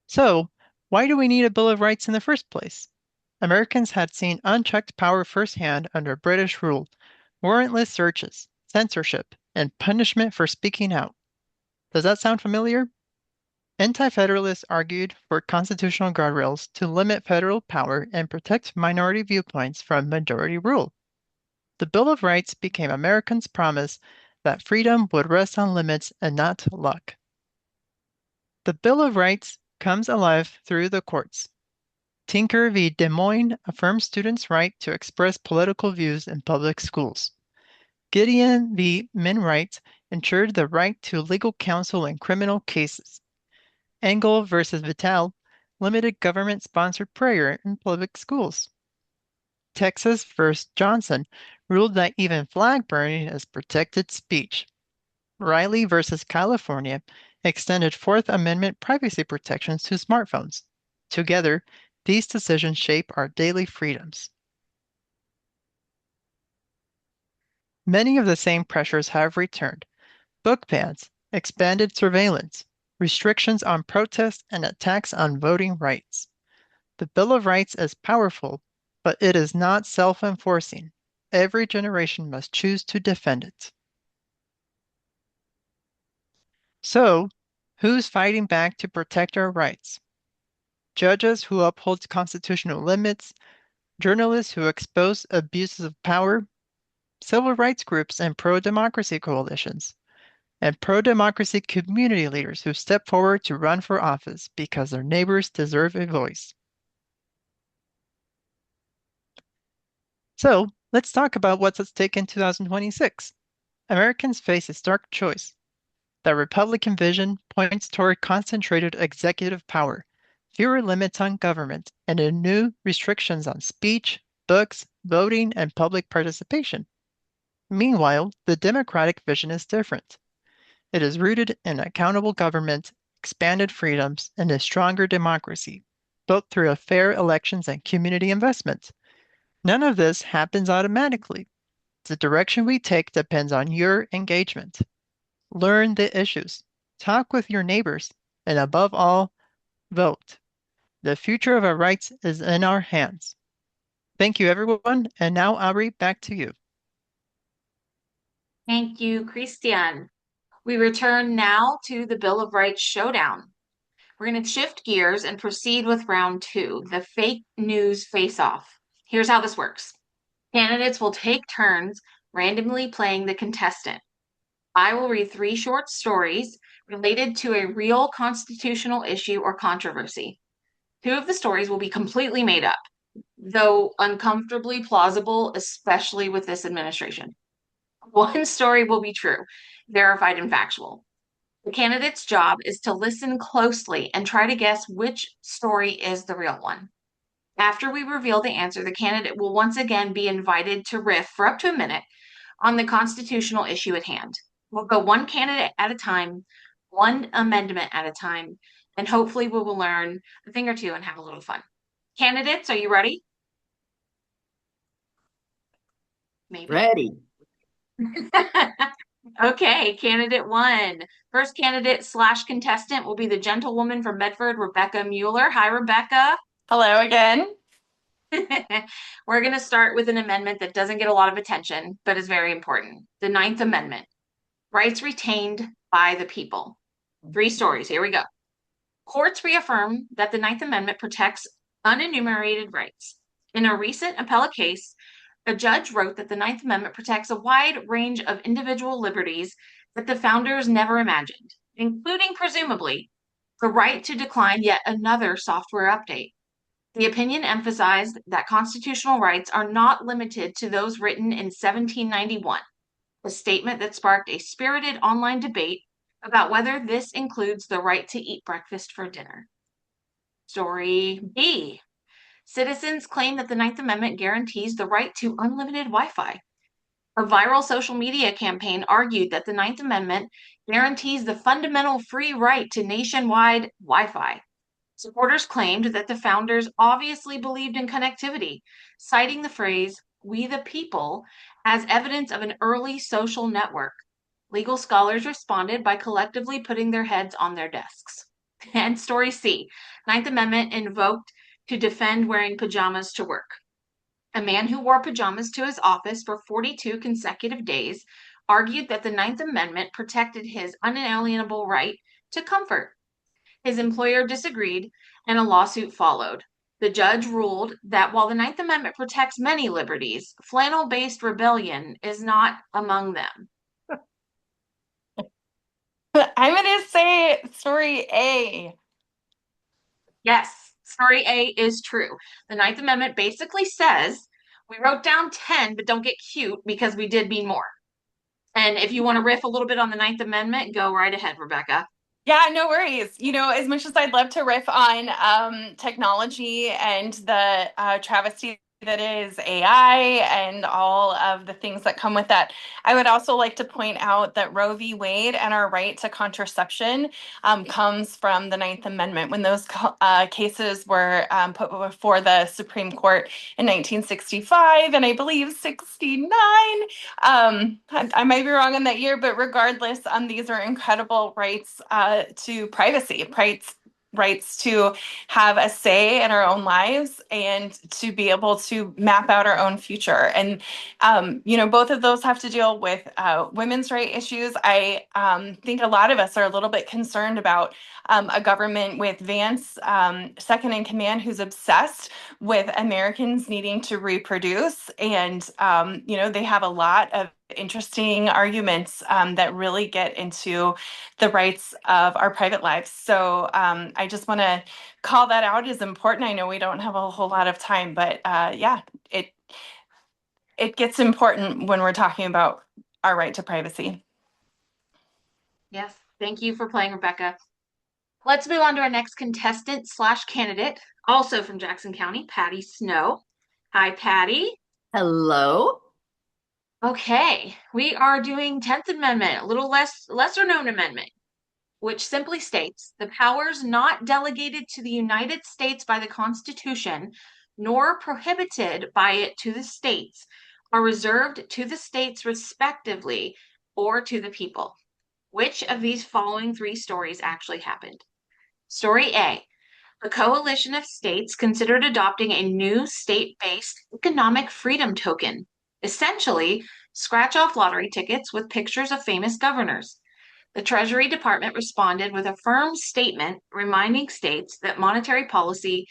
So, why do we need a Bill of Rights in the first place? Americans had seen unchecked power firsthand under British rule, warrantless searches, censorship, and punishment for speaking out. Does that sound familiar? Anti-federalists argued for constitutional guardrails to limit federal power and protect minority viewpoints from majority rule. The Bill of Rights became Americans' promise that freedom would rest on limits and not luck. The Bill of Rights comes alive through the courts. Tinker v. Des Moines affirms students' right to express political views in public schools. Gideon v. Minwright ensured the right to legal counsel in criminal cases. Engel versus Vitale limited government-sponsored prayer in public schools. Texas versus Johnson ruled that even flag burning is protected speech. Riley versus California extended Fourth Amendment privacy protections to smartphones. Together, these decisions shape our daily freedoms. Many of the same pressures have returned. Book bans, expanded surveillance, restrictions on protest, and attacks on voting rights. The Bill of Rights is powerful, but it is not self-enforcing. Every generation must choose to defend it. So, who's fighting back to protect our rights? Judges who uphold constitutional limits, journalists who expose abuses of power, civil rights groups and pro-democracy coalitions, and pro-democracy community leaders who step forward to run for office because their neighbors deserve a voice. So, let's talk about what's at stake in 2026. Americans face a stark choice. The Republican vision points toward concentrated executive power, fewer limits on government, and new restrictions on speech, books, voting, and public participation. Meanwhile, the Democratic vision is different. It is rooted in accountable government, expanded freedoms, and a stronger democracy, built through fair elections and community investment. None of this happens automatically. The direction we take depends on your engagement. Learn the issues, talk with your neighbors, and above all, vote. The future of our rights is in our hands. Thank you, everyone. And now, Aubrey, back to you. Thank you, Christian. We return now to the Bill of Rights Showdown. We're going to shift gears and proceed with round 2, the fake news face-off. Here's how this works. Candidates will take turns randomly playing the contestant. I will read 3 short stories related to a real constitutional issue or controversy. 2 of the stories will be completely made up, though uncomfortably plausible, especially with this administration. 1 story will be true, verified and factual. The candidate's job is to listen closely and try to guess which story is the real one. After we reveal the answer, the candidate will once again be invited to riff for up to a minute on the constitutional issue at hand. We'll go 1 candidate at a time, 1 amendment at a time, and hopefully we will learn a thing or 2 and have a little fun. Candidates, are you ready? Maybe. Ready. Okay, candidate 1. First candidate / contestant will be the gentlewoman from Medford, Rebecca Mueller. Hi, Rebecca. Hello again. We're going to start with an amendment that doesn't get a lot of attention, but is very important. The 9th Amendment. Rights retained by the people. 3 stories. Here we go. Courts reaffirm that the 9th Amendment protects unenumerated rights. In a recent appellate case, a judge wrote that the 9th Amendment protects a wide range of individual liberties that the founders never imagined, including, presumably, the right to decline yet another software update. The opinion emphasized that constitutional rights are not limited to those written in 1791, a statement that sparked a spirited online debate about whether this includes the right to eat breakfast for dinner. Story B. Citizens claim that the 9th Amendment guarantees the right to unlimited Wi-Fi. A viral social media campaign argued that the 9th Amendment guarantees the fundamental free right to nationwide Wi-Fi. Supporters claimed that the founders obviously believed in connectivity, citing the phrase, "we the people," as evidence of an early social network. Legal scholars responded by collectively putting their heads on their desks. And story C, 9th Amendment invoked to defend wearing pajamas to work. A man who wore pajamas to his office for 42 consecutive days argued that the 9th Amendment protected his unalienable right to comfort. His employer disagreed, and a lawsuit followed. The judge ruled that while the 9th Amendment protects many liberties, flannel-based rebellion is not among them. I'm going to say story A. Yes, story A is true. The 9th Amendment basically says, we wrote down 10, but don't get cute because we did mean more. And if you want to riff a little bit on the 9th Amendment, go right ahead, Rebecca. Yeah, no worries. As much as I'd love to riff on technology and the travesty that is AI and all of the things that come with that, I would also like to point out that Roe v. Wade and our right to contraception comes from the Ninth Amendment. When those cases were put before the Supreme Court in 1965 and I believe 69, I might be wrong on that year, but regardless, these are incredible rights to privacy, rights to have a say in our own lives and to be able to map out our own future. And, both of those have to deal with women's right issues. I think a lot of us are a little bit concerned about a government with Vance second in command who's obsessed with Americans needing to reproduce. And, they have a lot of interesting arguments that really get into the rights of our private lives. So I just want to call that out as important. I know we don't have a whole lot of time, but yeah, it gets important when we're talking about our right to privacy. Yes, thank you for playing, Rebecca. Let's move on to our next contestant / candidate, also from Jackson County, Patty Snow. Hi, Patty. Hello. Okay, we are doing 10th Amendment, a little lesser known amendment, which simply states the powers not delegated to the United States by the Constitution, nor prohibited by it to the states, are reserved to the states respectively or to the people. Which of these following 3 stories actually happened? Story A. A coalition of states considered adopting a new state-based economic freedom token, essentially scratch-off lottery tickets with pictures of famous governors. The Treasury Department responded with a firm statement reminding states that monetary policy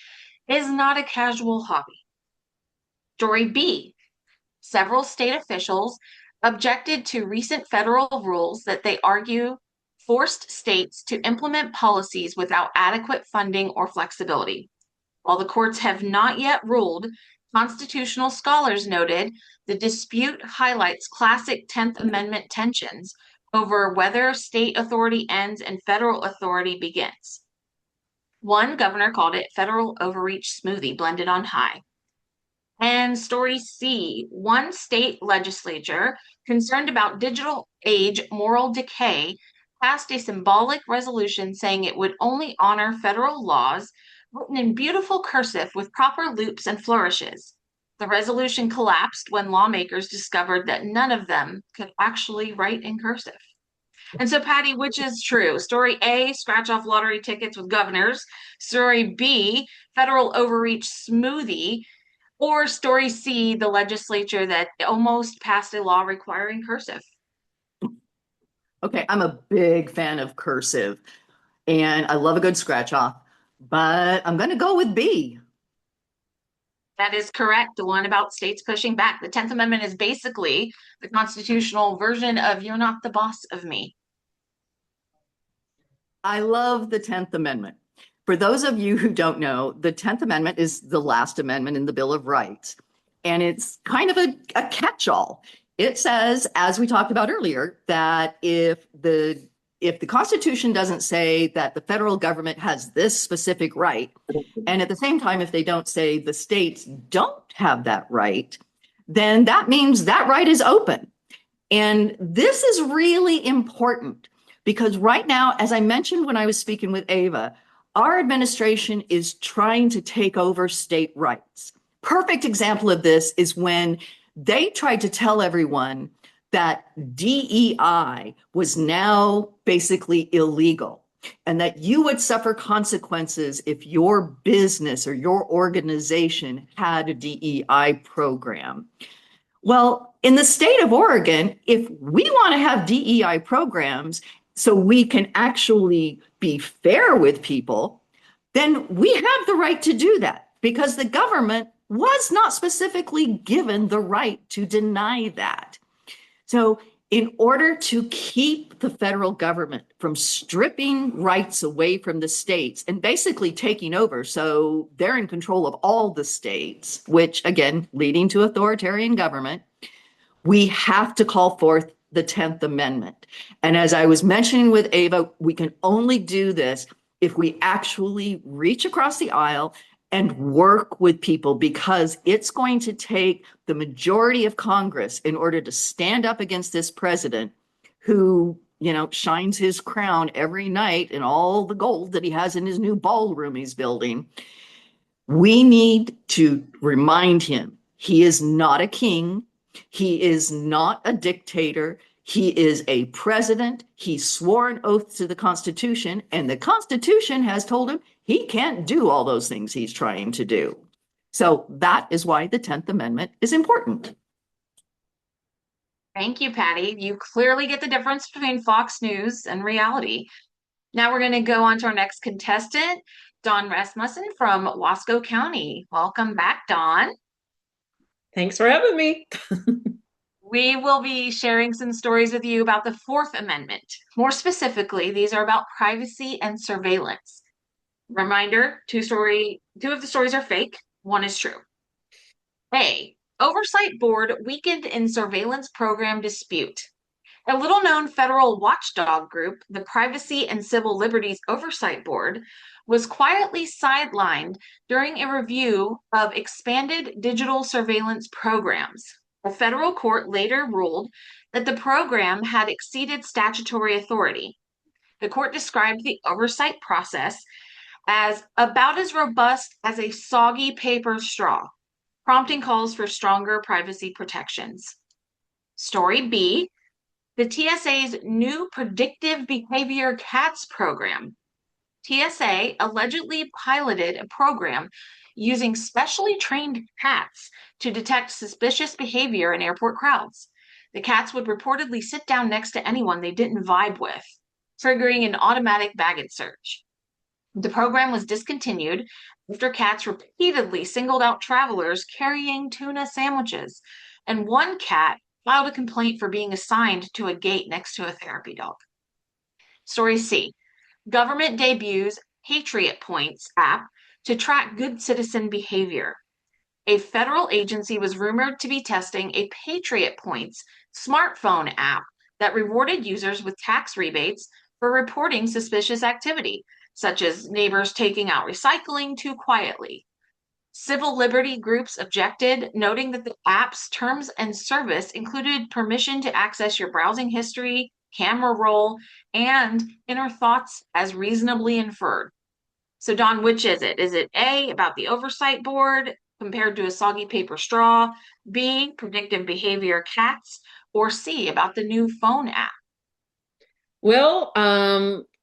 is not a casual hobby. Story B. Several state officials objected to recent federal rules that they argue forced states to implement policies without adequate funding or flexibility. While the courts have not yet ruled, constitutional scholars noted the dispute highlights classic 10th Amendment tensions over whether state authority ends and federal authority begins. One governor called it federal overreach smoothie blended on high. And story C, one state legislature concerned about digital age moral decay passed a symbolic resolution saying it would only honor federal laws written in beautiful cursive with proper loops and flourishes. The resolution collapsed when lawmakers discovered that none of them could actually write in cursive. And so, Patty, which is true? Story A, scratch off lottery tickets with governors. Story B, federal overreach smoothie. Or story C, the legislature that almost passed a law requiring cursive. Okay, I'm a big fan of cursive and I love a good scratch off, but I'm going to go with B. That is correct. The one about states pushing back. The 10th Amendment is basically the constitutional version of you're not the boss of me. I love the 10th Amendment. For those of you who don't know, the 10th Amendment is the last amendment in the Bill of Rights, and it's kind of a catch-all. It says, as we talked about earlier, that if the Constitution doesn't say that the federal government has this specific right, and at the same time, if they don't say the states don't have that right, then that means that right is open. And this is really important because right now, as I mentioned when I was speaking with Ava, our administration is trying to take over state rights. Perfect example of this is when they tried to tell everyone that DEI was now basically illegal and that you would suffer consequences if your business or your organization had a DEI program. Well, in the state of Oregon, if we want to have DEI programs so we can actually be fair with people, then we have the right to do that because the government was not specifically given the right to deny that. So in order to keep the federal government from stripping rights away from the states and basically taking over, so they're in control of all the states, which again, leading to authoritarian government, we have to call forth the 10th Amendment. And as I was mentioning with Ava, we can only do this if we actually reach across the aisle and work with people, because it's going to take the majority of Congress in order to stand up against this president who, shines his crown every night in all the gold that he has in his new ballroom he's building. We need to remind him he is not a king. He is not a dictator. He is a president. He swore an oath to the Constitution, and the Constitution has told him he can't do all those things he's trying to do. So that is why the 10th Amendment is important. Thank you, Patty. You clearly get the difference between Fox News and reality. Now we're going to go on to our next contestant, Dawn Rasmussen from Wasco County. Welcome back, Dawn. Thanks for having me. We will be sharing some stories with you about the Fourth Amendment. More specifically, these are about privacy and surveillance. Reminder, two of the stories are fake, one is true. A, Oversight Board weakened in surveillance program dispute. A little-known federal watchdog group, the Privacy and Civil Liberties Oversight Board, was quietly sidelined during a review of expanded digital surveillance programs. A federal court later ruled that the program had exceeded statutory authority. The court described the oversight process as about as robust as a soggy paper straw, prompting calls for stronger privacy protections. Story B, the TSA's new predictive behavior CATS program. TSA allegedly piloted a program using specially trained cats to detect suspicious behavior in airport crowds. The cats would reportedly sit down next to anyone they didn't vibe with, triggering an automatic baggage search. The program was discontinued after cats repeatedly singled out travelers carrying tuna sandwiches, and one cat filed a complaint for being assigned to a gate next to a therapy dog. Story C, government debuts Patriot Points app to track good citizen behavior. A federal agency was rumored to be testing a Patriot Points smartphone app that rewarded users with tax rebates for reporting suspicious activity, such as neighbors taking out recycling too quietly. Civil liberty groups objected, noting that the app's terms and service included permission to access your browsing history, camera roll, and inner thoughts as reasonably inferred. So, Dawn, which is it? Is it A, about the oversight board compared to a soggy paper straw, B, predictive behavior cats, or C, about the new phone app? Well,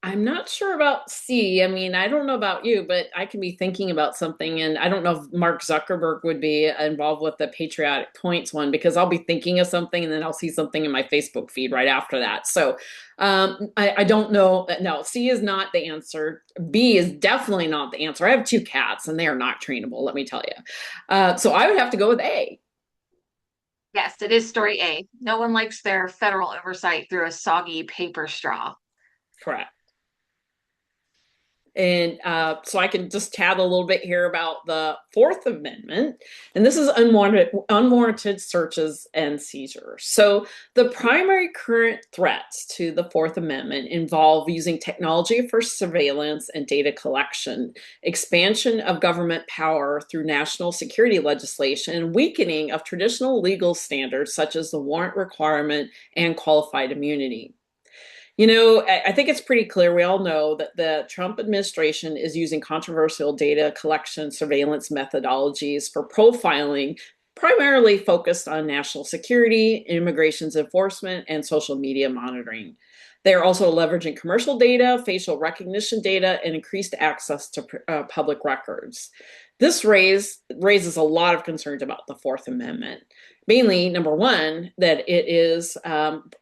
I'm not sure about C. I mean, I don't know about you, but I can be thinking about something, and I don't know if Mark Zuckerberg would be involved with the Patriotic Points one, because I'll be thinking of something and then I'll see something in my Facebook feed right after that. So I don't know. No, C is not the answer. B is definitely not the answer. I have two cats and they are not trainable, let me tell you. So I would have to go with A. Yes, it is story A. No one likes their federal oversight through a soggy paper straw. Correct. And so I can just chat a little bit here about the Fourth Amendment, and this is unwarranted searches and seizures. So the primary current threats to the Fourth Amendment involve using technology for surveillance and data collection, expansion of government power through national security legislation, and weakening of traditional legal standards such as the warrant requirement and qualified immunity. You know, I think it's pretty clear. We all know that the Trump administration is using controversial data collection surveillance methodologies for profiling, primarily focused on national security, immigration enforcement, and social media monitoring. They're also leveraging commercial data, facial recognition data, and increased access to public records. This raises a lot of concerns about the Fourth Amendment. Mainly, number one, that it is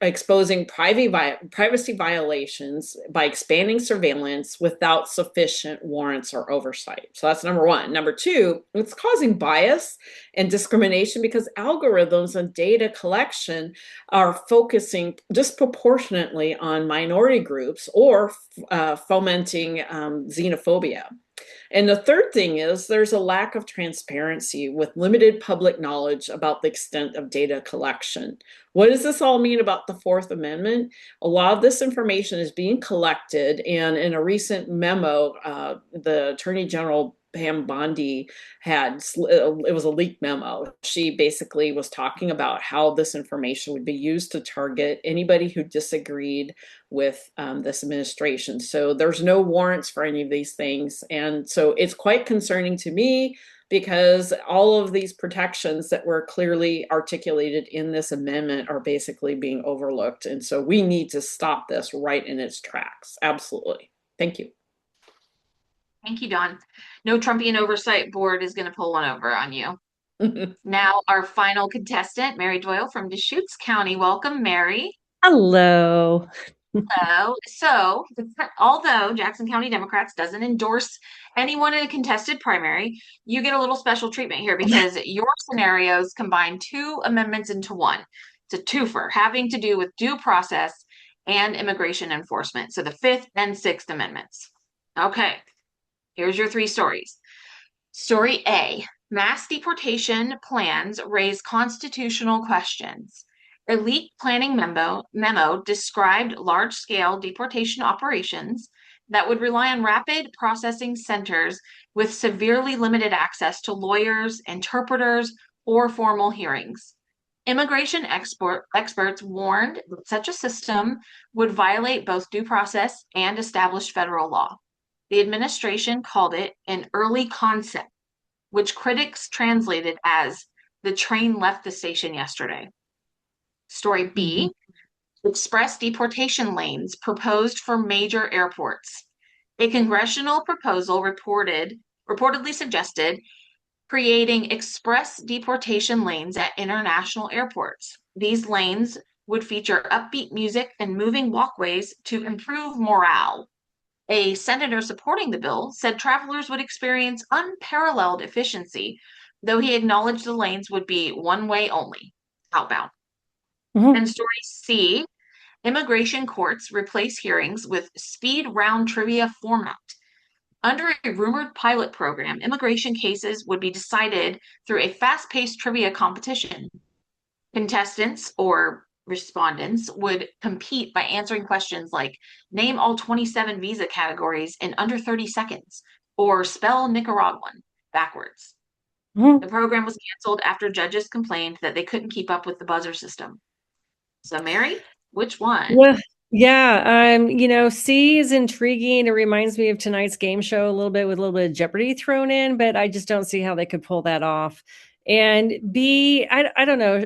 exposing privacy violations by expanding surveillance without sufficient warrants or oversight. So that's number one. Number two, it's causing bias and discrimination because algorithms and data collection are focusing disproportionately on minority groups or fomenting xenophobia. And the third thing is there's a lack of transparency with limited public knowledge about the extent of data collection. What does this all mean about the Fourth Amendment? A lot of this information is being collected, and in a recent memo, the Attorney General Pam Bondi it was a leaked memo. She basically was talking about how this information would be used to target anybody who disagreed with this administration. So there's no warrants for any of these things. And so it's quite concerning to me because all of these protections that were clearly articulated in this amendment are basically being overlooked. And so we need to stop this right in its tracks. Absolutely. Thank you. Thank you, Dawn. No Trumpian oversight board is going to pull one over on you. Now, our final contestant, Mary Doyle from Deschutes County. Welcome, Mary. Hello. Hello. So, although Jackson County Democrats doesn't endorse anyone in a contested primary, you get a little special treatment here because your scenarios combine two amendments into one. It's a twofer having to do with due process and immigration enforcement. So the Fifth and Sixth Amendments. Okay. Here's your three stories. Story A, mass deportation plans raise constitutional questions. A leaked planning memo described large-scale deportation operations that would rely on rapid processing centers with severely limited access to lawyers, interpreters, or formal hearings. Immigration experts warned that such a system would violate both due process and established federal law. The administration called it an early concept, which critics translated as the train left the station yesterday. Story B, express deportation lanes proposed for major airports. A congressional proposal reportedly suggested creating express deportation lanes at international airports. These lanes would feature upbeat music and moving walkways to improve morale. A senator supporting the bill said travelers would experience unparalleled efficiency, though he acknowledged the lanes would be one way only, outbound. And story C, immigration courts replace hearings with speed round trivia format. Under a rumored pilot program, immigration cases would be decided through a fast-paced trivia competition. Contestants or respondents would compete by answering questions like name all 27 visa categories in under 30 seconds or spell Nicaraguan backwards. The program was canceled after judges complained that they couldn't keep up with the buzzer system. So Mary, which one? Well, yeah, C is intriguing. It reminds me of tonight's game show a little bit with a little bit of Jeopardy thrown in, but I just don't see how they could pull that off. And B, I don't know,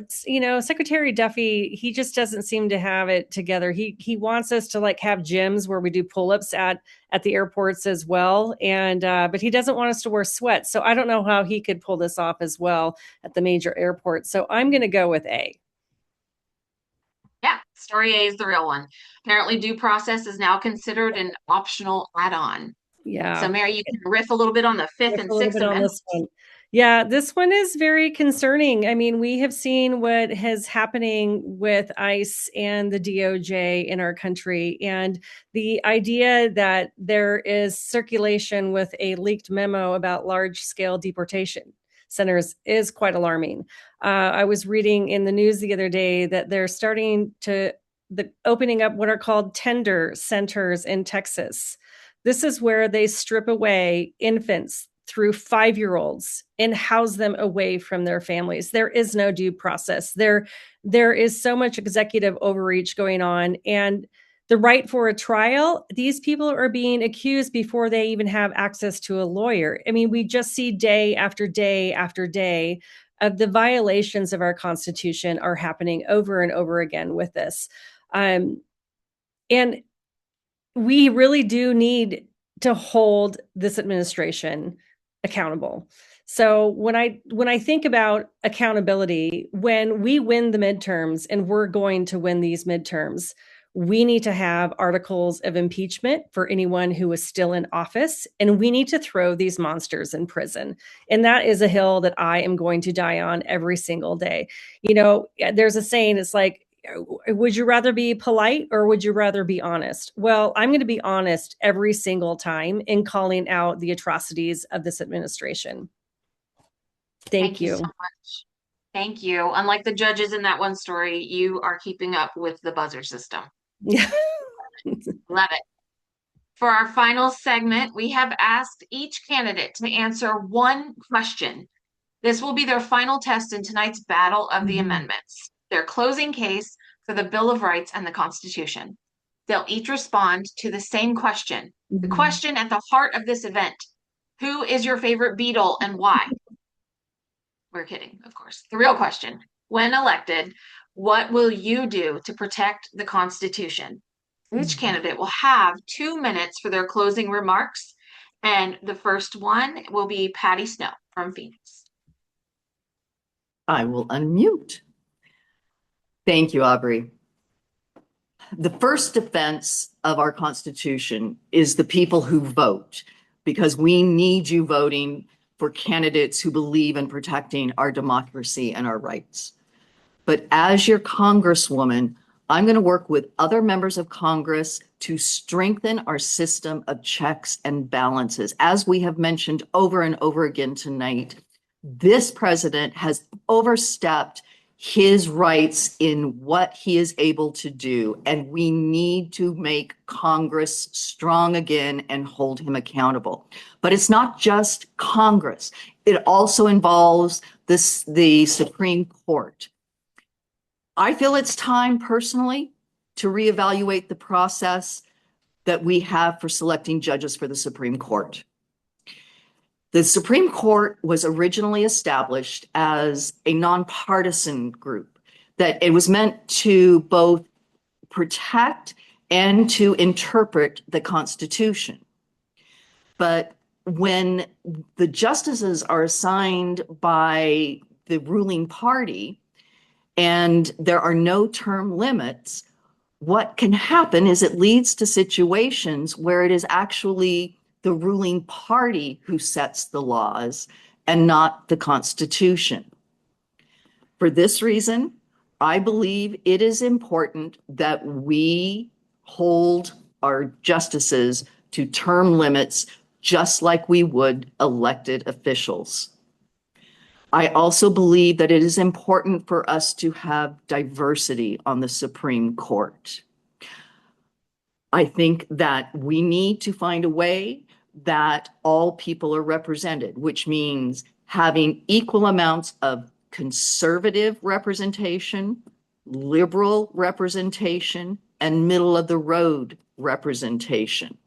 Secretary Duffy, he just doesn't seem to have it together. He wants us to like have gyms where we do pull-ups at the airports as well. And but he doesn't want us to wear sweats. So I don't know how he could pull this off as well at the major airports. So I'm going to go with A. Yeah, story A is the real one. Apparently due process is now considered an optional add-on. Yeah. So Mary, you can riff a little bit on the Fifth and Sixth Amendments. Yeah, this one is very concerning. I mean, we have seen what is happening with ICE and the DOJ in our country. And the idea that there is circulation with a leaked memo about large-scale deportation centers is quite alarming. I was reading in the news the other day that they're starting to opening up what are called tender centers in Texas. This is where they strip away infants through 5-year-olds and house them away from their families. There is no due process. There is so much executive overreach going on, and the right for a trial, these people are being accused before they even have access to a lawyer. I mean, we just see day after day after day of the violations of our Constitution are happening over and over again with this. And we really do need to hold this administration accountable. So when I think about accountability, when we win the midterms, and we're going to win these midterms, we need to have articles of impeachment for anyone who is still in office, and we need to throw these monsters in prison. And that is a hill that I am going to die on every single day. There's a saying, it's like, would you rather be polite or would you rather be honest? Well, I'm going to be honest every single time in calling out the atrocities of this administration. Thank you so much. Thank you. Unlike the judges in that one story, you are keeping up with the buzzer system. Yeah. Love it. For our final segment, we have asked each candidate to answer one question. This will be their final test in tonight's battle of the amendments, their closing case for the Bill of Rights and the Constitution. They'll each respond to the same question. The question at the heart of this event: who is your favorite Beatle and why? We're kidding, of course. The real question: when elected, what will you do to protect the Constitution? Each candidate will have 2 minutes for their closing remarks, and the first one will be Patty Snow from Phoenix. I will unmute. Thank you, Aubrey. The first defense of our Constitution is the people who vote, because we need you voting for candidates who believe in protecting our democracy and our rights. But as your Congresswoman, I'm going to work with other members of Congress to strengthen our system of checks and balances. As we have mentioned over and over again tonight, this president has overstepped his rights in what he is able to do, and we need to make Congress strong again and hold him accountable. But it's not just Congress. It also involves the Supreme Court. I feel it's time personally to reevaluate the process that we have for selecting judges for the Supreme Court. The Supreme Court was originally established as a nonpartisan group, that it was meant to both protect and to interpret the Constitution. But when the justices are assigned by the ruling party and there are no term limits, what can happen is it leads to situations where it is actually the ruling party who sets the laws and not the Constitution. For this reason, I believe it is important that we hold our justices to term limits just like we would elected officials. I also believe that it is important for us to have diversity on the Supreme Court. I think that we need to find a way that all people are represented, which means having equal amounts of conservative representation, liberal representation, and middle of the road representation.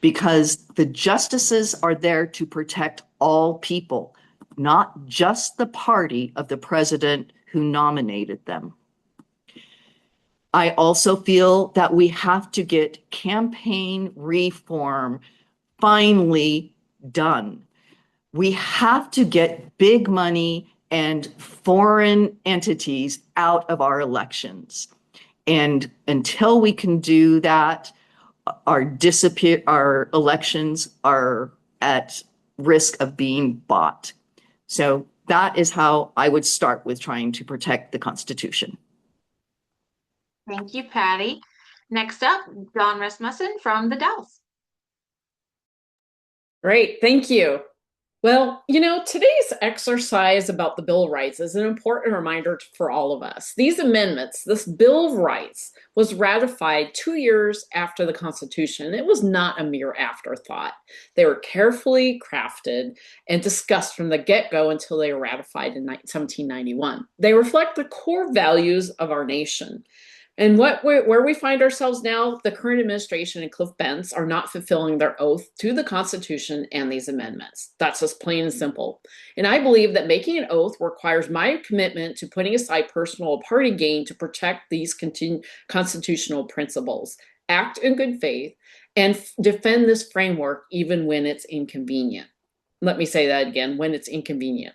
Because the justices are there to protect all people, not just the party of the president who nominated them. I also feel that we have to get campaign reform finally done. We have to get big money and foreign entities out of our elections. And until we can do that, our elections are at risk of being bought. So that is how I would start with trying to protect the Constitution. Thank you, Patty. Next up, Don Rasmussen from the Dalles. Great, thank you. Well, today's exercise about the Bill of Rights is an important reminder for all of us. These amendments, this Bill of Rights, was ratified 2 years after the Constitution. It was not a mere afterthought. They were carefully crafted and discussed from the get-go until they were ratified in 1791. They reflect the core values of our nation. And where we find ourselves now, the current administration and Cliff Bentz are not fulfilling their oath to the Constitution and these amendments. That's just plain and simple. And I believe that making an oath requires my commitment to putting aside personal or party gain to protect these constitutional principles, act in good faith, and defend this framework even when it's inconvenient. Let me say that again, when it's inconvenient.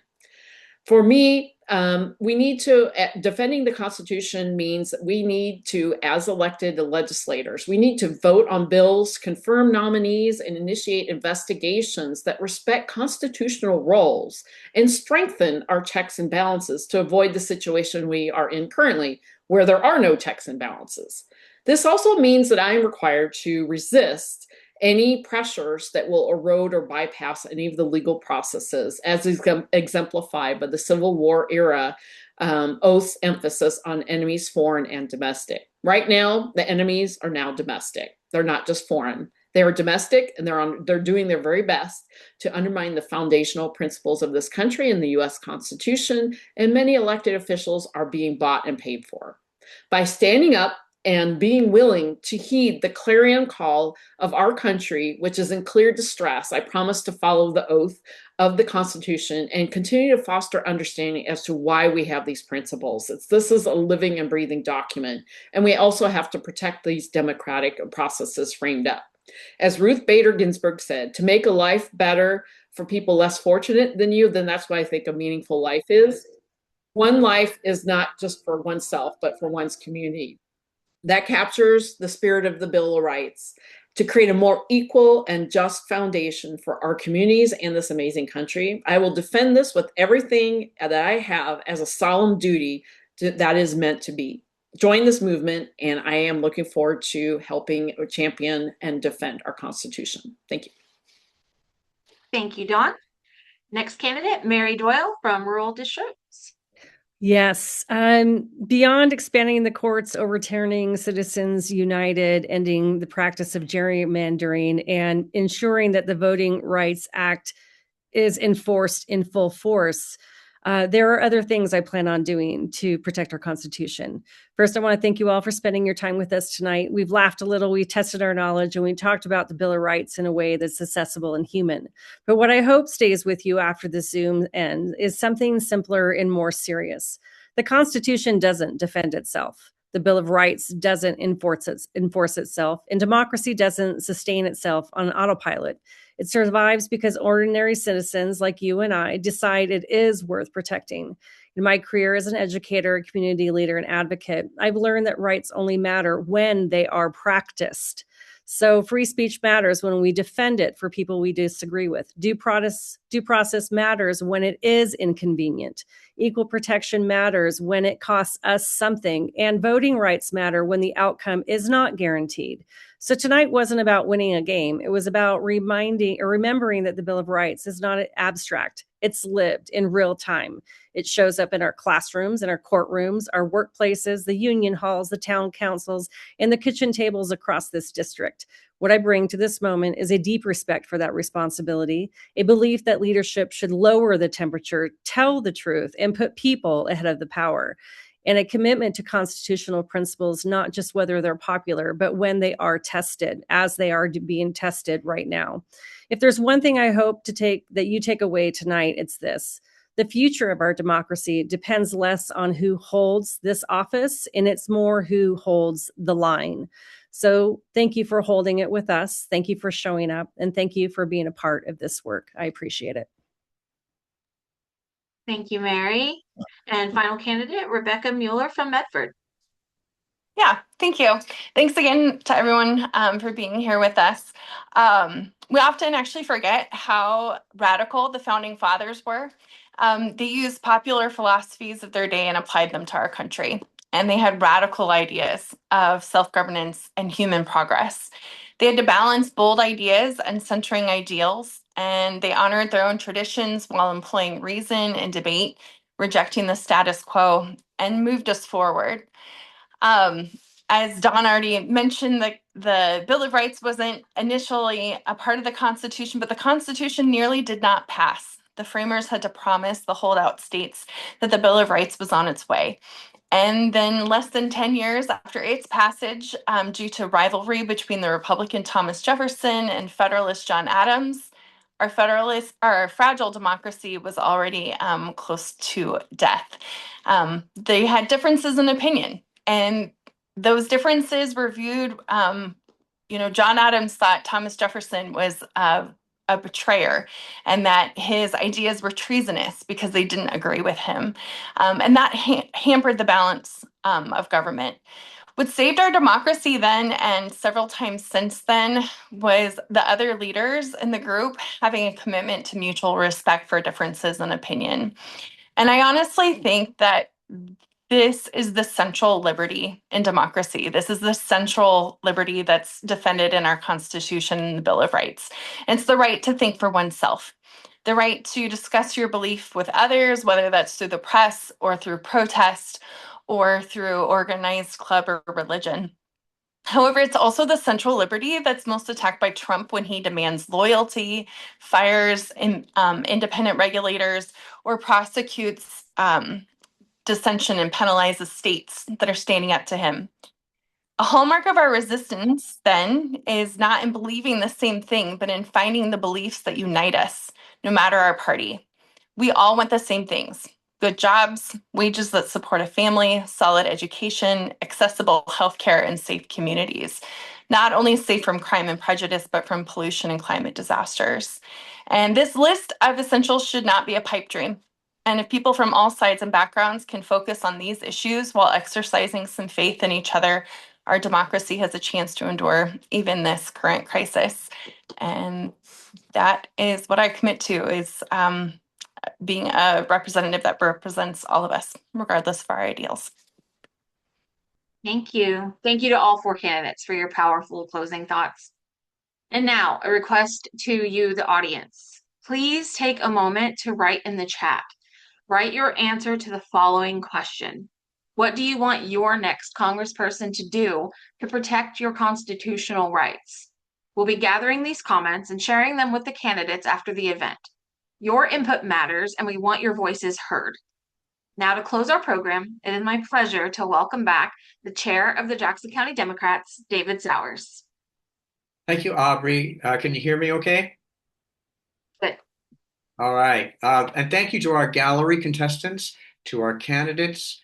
For me, defending the Constitution means that we need to, as elected legislators, we need to vote on bills, confirm nominees, and initiate investigations that respect constitutional roles and strengthen our checks and balances to avoid the situation we are in currently, where there are no checks and balances. This also means that I am required to resist any pressures that will erode or bypass any of the legal processes, as is exemplified by the Civil War era oath's emphasis on enemies foreign and domestic. Right now, the enemies are now domestic. They're not just foreign. They are domestic, and they're doing their very best to undermine the foundational principles of this country and the U.S. Constitution, and many elected officials are being bought and paid for. By standing up and being willing to heed the clarion call of our country, which is in clear distress, I promise to follow the oath of the Constitution and continue to foster understanding as to why we have these principles. This is a living and breathing document, and we also have to protect these democratic processes framed up. As Ruth Bader Ginsburg said, to make a life better for people less fortunate than you, then that's what I think a meaningful life is. One life is not just for oneself, but for one's community. That captures the spirit of the Bill of Rights to create a more equal and just foundation for our communities and this amazing country. I will defend this with everything that I have as a solemn duty that is meant to be. Join this movement, and I am looking forward to helping champion and defend our Constitution. Thank you. Thank you, Dawn. Next candidate, Mary Doyle from Rural Districts. Yes. Beyond expanding the courts, overturning Citizens United, ending the practice of gerrymandering, and ensuring that the Voting Rights Act is enforced in full force, there are other things I plan on doing to protect our Constitution. First, I want to thank you all for spending your time with us tonight. We've laughed a little, we tested our knowledge, and we talked about the Bill of Rights in a way that's accessible and human. But what I hope stays with you after the Zoom ends is something simpler and more serious. The Constitution doesn't defend itself. The Bill of Rights doesn't enforce itself, and democracy doesn't sustain itself on autopilot. It survives because ordinary citizens like you and I decide it is worth protecting. In my career as an educator, community leader, and advocate, I've learned that rights only matter when they are practiced. So free speech matters when we defend it for people we disagree with. Due process matters when it is inconvenient. Equal protection matters when it costs us something. And voting rights matter when the outcome is not guaranteed. So tonight wasn't about winning a game. It was about remembering that the Bill of Rights is not abstract. It's lived in real time. It shows up in our classrooms, in our courtrooms, our workplaces, the union halls, the town councils, and the kitchen tables across this district. What I bring to this moment is a deep respect for that responsibility, a belief that leadership should lower the temperature, tell the truth, and put people ahead of the power, and a commitment to constitutional principles, not just whether they're popular, but when they are tested, as they are being tested right now. If there's one thing I hope that you take away tonight, it's this. The future of our democracy depends less on who holds this office, and it's more who holds the line. So thank you for holding it with us. Thank you for showing up, and thank you for being a part of this work. I appreciate it. Thank you, Mary. And final candidate, Rebecca Mueller from Medford. Yeah, thank you. Thanks again to everyone for being here with us. We often actually forget how radical the founding fathers were. They used popular philosophies of their day and applied them to our country. And they had radical ideas of self-governance and human progress. They had to balance bold ideas and centering ideals, and they honored their own traditions while employing reason and debate, rejecting the status quo, and moved us forward. As Dawn already mentioned, the Bill of Rights wasn't initially a part of the Constitution, but the Constitution nearly did not pass. The framers had to promise the holdout states that the Bill of Rights was on its way. And then less than 10 years after its passage, due to rivalry between the Republican Thomas Jefferson and Federalist John Adams, our fragile democracy was already close to death. They had differences in opinion, and those differences were viewed, John Adams thought Thomas Jefferson was a betrayer and that his ideas were treasonous because they didn't agree with him. And that hampered the balance of government. What saved our democracy then and several times since then was the other leaders in the group having a commitment to mutual respect for differences in opinion. And I honestly think that This is the central liberty in democracy. This is the central liberty that's defended in our Constitution and the Bill of Rights. It's the right to think for oneself, the right to discuss your belief with others, whether that's through the press or through protest or through organized club or religion. However, it's also the central liberty that's most attacked by Trump when he demands loyalty, fires independent regulators, or prosecutes dissension and penalizes states that are standing up to him. A hallmark of our resistance, then, is not in believing the same thing, but in finding the beliefs that unite us, no matter our party. We all want the same things: good jobs, wages that support a family, solid education, accessible healthcare, and safe communities. Not only safe from crime and prejudice, but from pollution and climate disasters. And this list of essentials should not be a pipe dream. And if people from all sides and backgrounds can focus on these issues while exercising some faith in each other, our democracy has a chance to endure even this current crisis. And that is what I commit to, is being a representative that represents all of us, regardless of our ideals. Thank you. Thank you to all four candidates for your powerful closing thoughts. And now, a request to you, the audience. Please take a moment to write in the chat. Write your answer to the following question. What do you want your next congressperson to do to protect your constitutional rights? We'll be gathering these comments and sharing them with the candidates after the event. Your input matters, and we want your voices heard. Now, to close our program, it is my pleasure to welcome back the chair of the Jackson County Democrats, David Sowers. Thank you, Aubrey. Can you hear me okay? Good. All right. And thank you to our gallery contestants, to our candidates.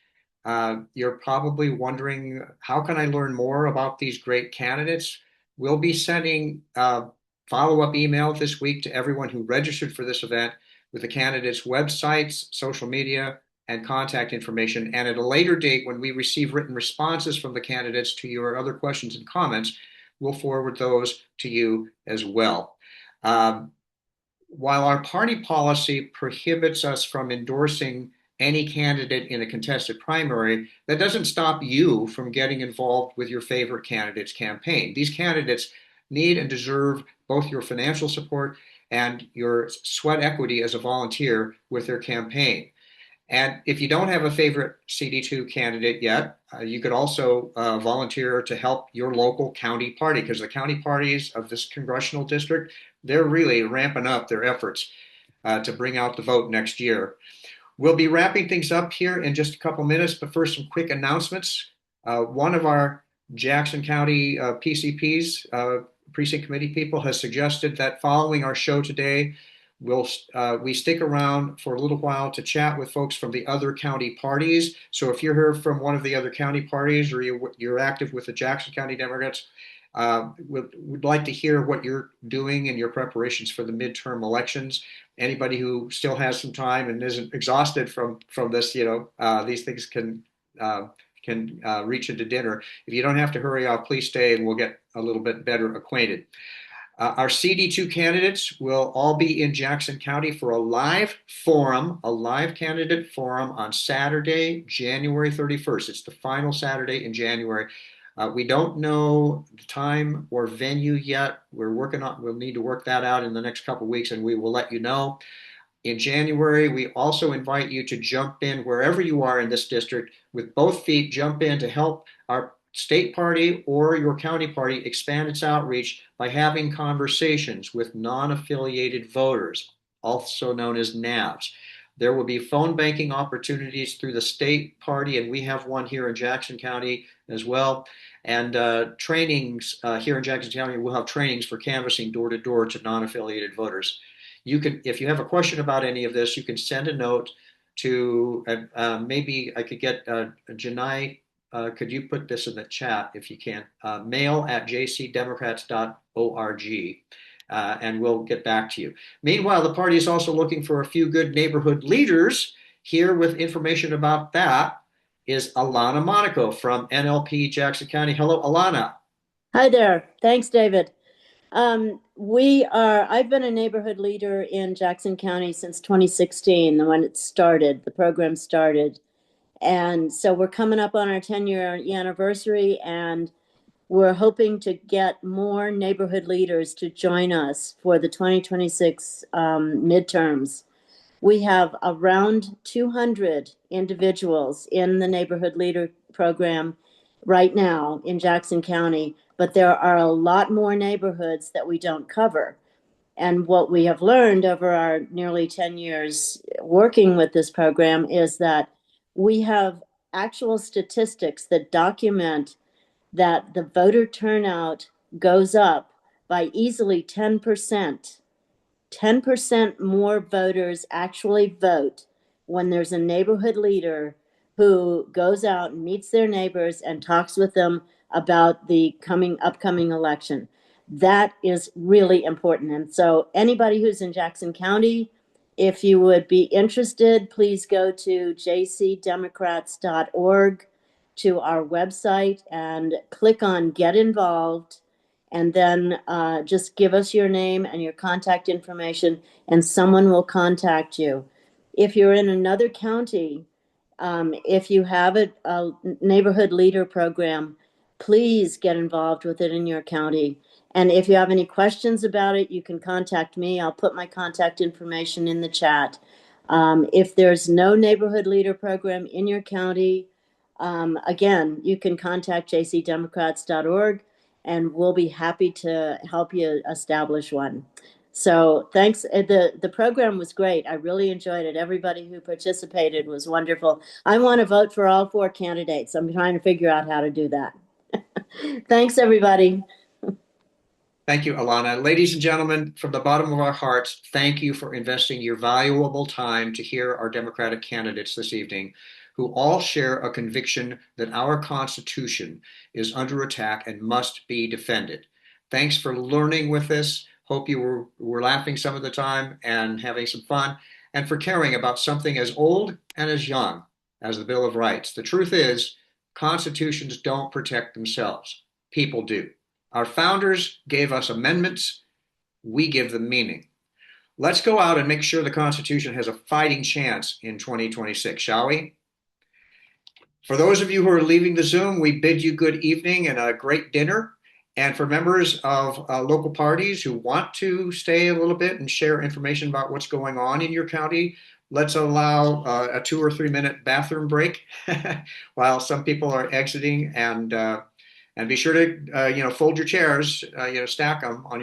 You're probably wondering, how can I learn more about these great candidates? We'll be sending follow-up email this week to everyone who registered for this event with the candidates' websites, social media, and contact information. And at a later date, when we receive written responses from the candidates to your other questions and comments, we'll forward those to you as well. While our party policy prohibits us from endorsing any candidate in a contested primary, that doesn't stop you from getting involved with your favorite candidate's campaign. These candidates need and deserve both your financial support and your sweat equity as a volunteer with their campaign. And if you don't have a favorite CD2 candidate yet, you could also volunteer to help your local county party, because the county parties of this congressional district, they're really ramping up their efforts to bring out the vote next year. We'll be wrapping things up here in just a couple minutes, but first, some quick announcements. One of our Jackson County PCPs, precinct committee people, has suggested that following our show today, we stick around for a little while to chat with folks from the other county parties. So if you're here from one of the other county parties, or you're active with the Jackson County Democrats, we'd like to hear what you're doing in your preparations for the midterm elections. Anybody who still has some time and isn't exhausted from this, these things can reach into dinner. If you don't have to hurry off, please stay and we'll get a little bit better acquainted. Our CD2 candidates will all be in Jackson County for a live candidate forum on Saturday, January 31st. It's the final Saturday in January. We don't know the time or venue yet. We'll need to work that out in the next couple of weeks, and we will let you know. In January, we also invite you to jump in wherever you are in this district with both feet, jump in to help our state party or your county party expand its outreach by having conversations with non-affiliated voters, also known as NAVs. There will be phone banking opportunities through the state party, and we have one here in Jackson County as well. And trainings here in Jackson County, we'll have trainings for canvassing door to door to non-affiliated voters. You can, if you have a question about any of this, you can send a note to, maybe I could get Janai. Could you put this in the chat if you can? mail@jcdemocrats.org, and we'll get back to you. Meanwhile, the party is also looking for a few good neighborhood leaders. Here with information about that is Alana Monaco from NLP Jackson County. Hello, Alana. Hi there. Thanks, David. I've been a neighborhood leader in Jackson County since 2016, when the program started. And so we're coming up on our 10-year anniversary, and we're hoping to get more neighborhood leaders to join us for the 2026 midterms. We have around 200 individuals in the neighborhood leader program right now in Jackson County, but there are a lot more neighborhoods that we don't cover. And what we have learned over our nearly 10 years working with this program is that we have actual statistics that document that the voter turnout goes up by easily 10%. 10% more voters actually vote when there's a neighborhood leader who goes out and meets their neighbors and talks with them about the upcoming election. That is really important. And so anybody who's in Jackson County, if you would be interested, please go to jcdemocrats.org, to our website, and click on Get Involved, and then just give us your name and your contact information, and someone will contact you. If you're in another county, if you have a neighborhood leader program, please get involved with it in your county. And if you have any questions about it, you can contact me. I'll put my contact information in the chat. If there's no neighborhood leader program in your county, again, you can contact jcdemocrats.org, and we'll be happy to help you establish one. So thanks. The program was great. I really enjoyed it. Everybody who participated was wonderful. I want to vote for all 4 candidates. I'm trying to figure out how to do that. Thanks, everybody. Thank you, Alana. Ladies and gentlemen, from the bottom of our hearts, thank you for investing your valuable time to hear our Democratic candidates this evening, who all share a conviction that our Constitution is under attack and must be defended. Thanks for learning with us. Hope you were laughing some of the time and having some fun, and for caring about something as old and as young as the Bill of Rights. The truth is, constitutions don't protect themselves. People do. Our founders gave us amendments. We give them meaning. Let's go out and make sure the Constitution has a fighting chance in 2026, shall we? For those of you who are leaving the Zoom, we bid you good evening and a great dinner. And for members of local parties who want to stay a little bit and share information about what's going on in your county, let's allow a 2 or 3 minute bathroom break while some people are exiting, and be sure to fold your chairs, stack them on your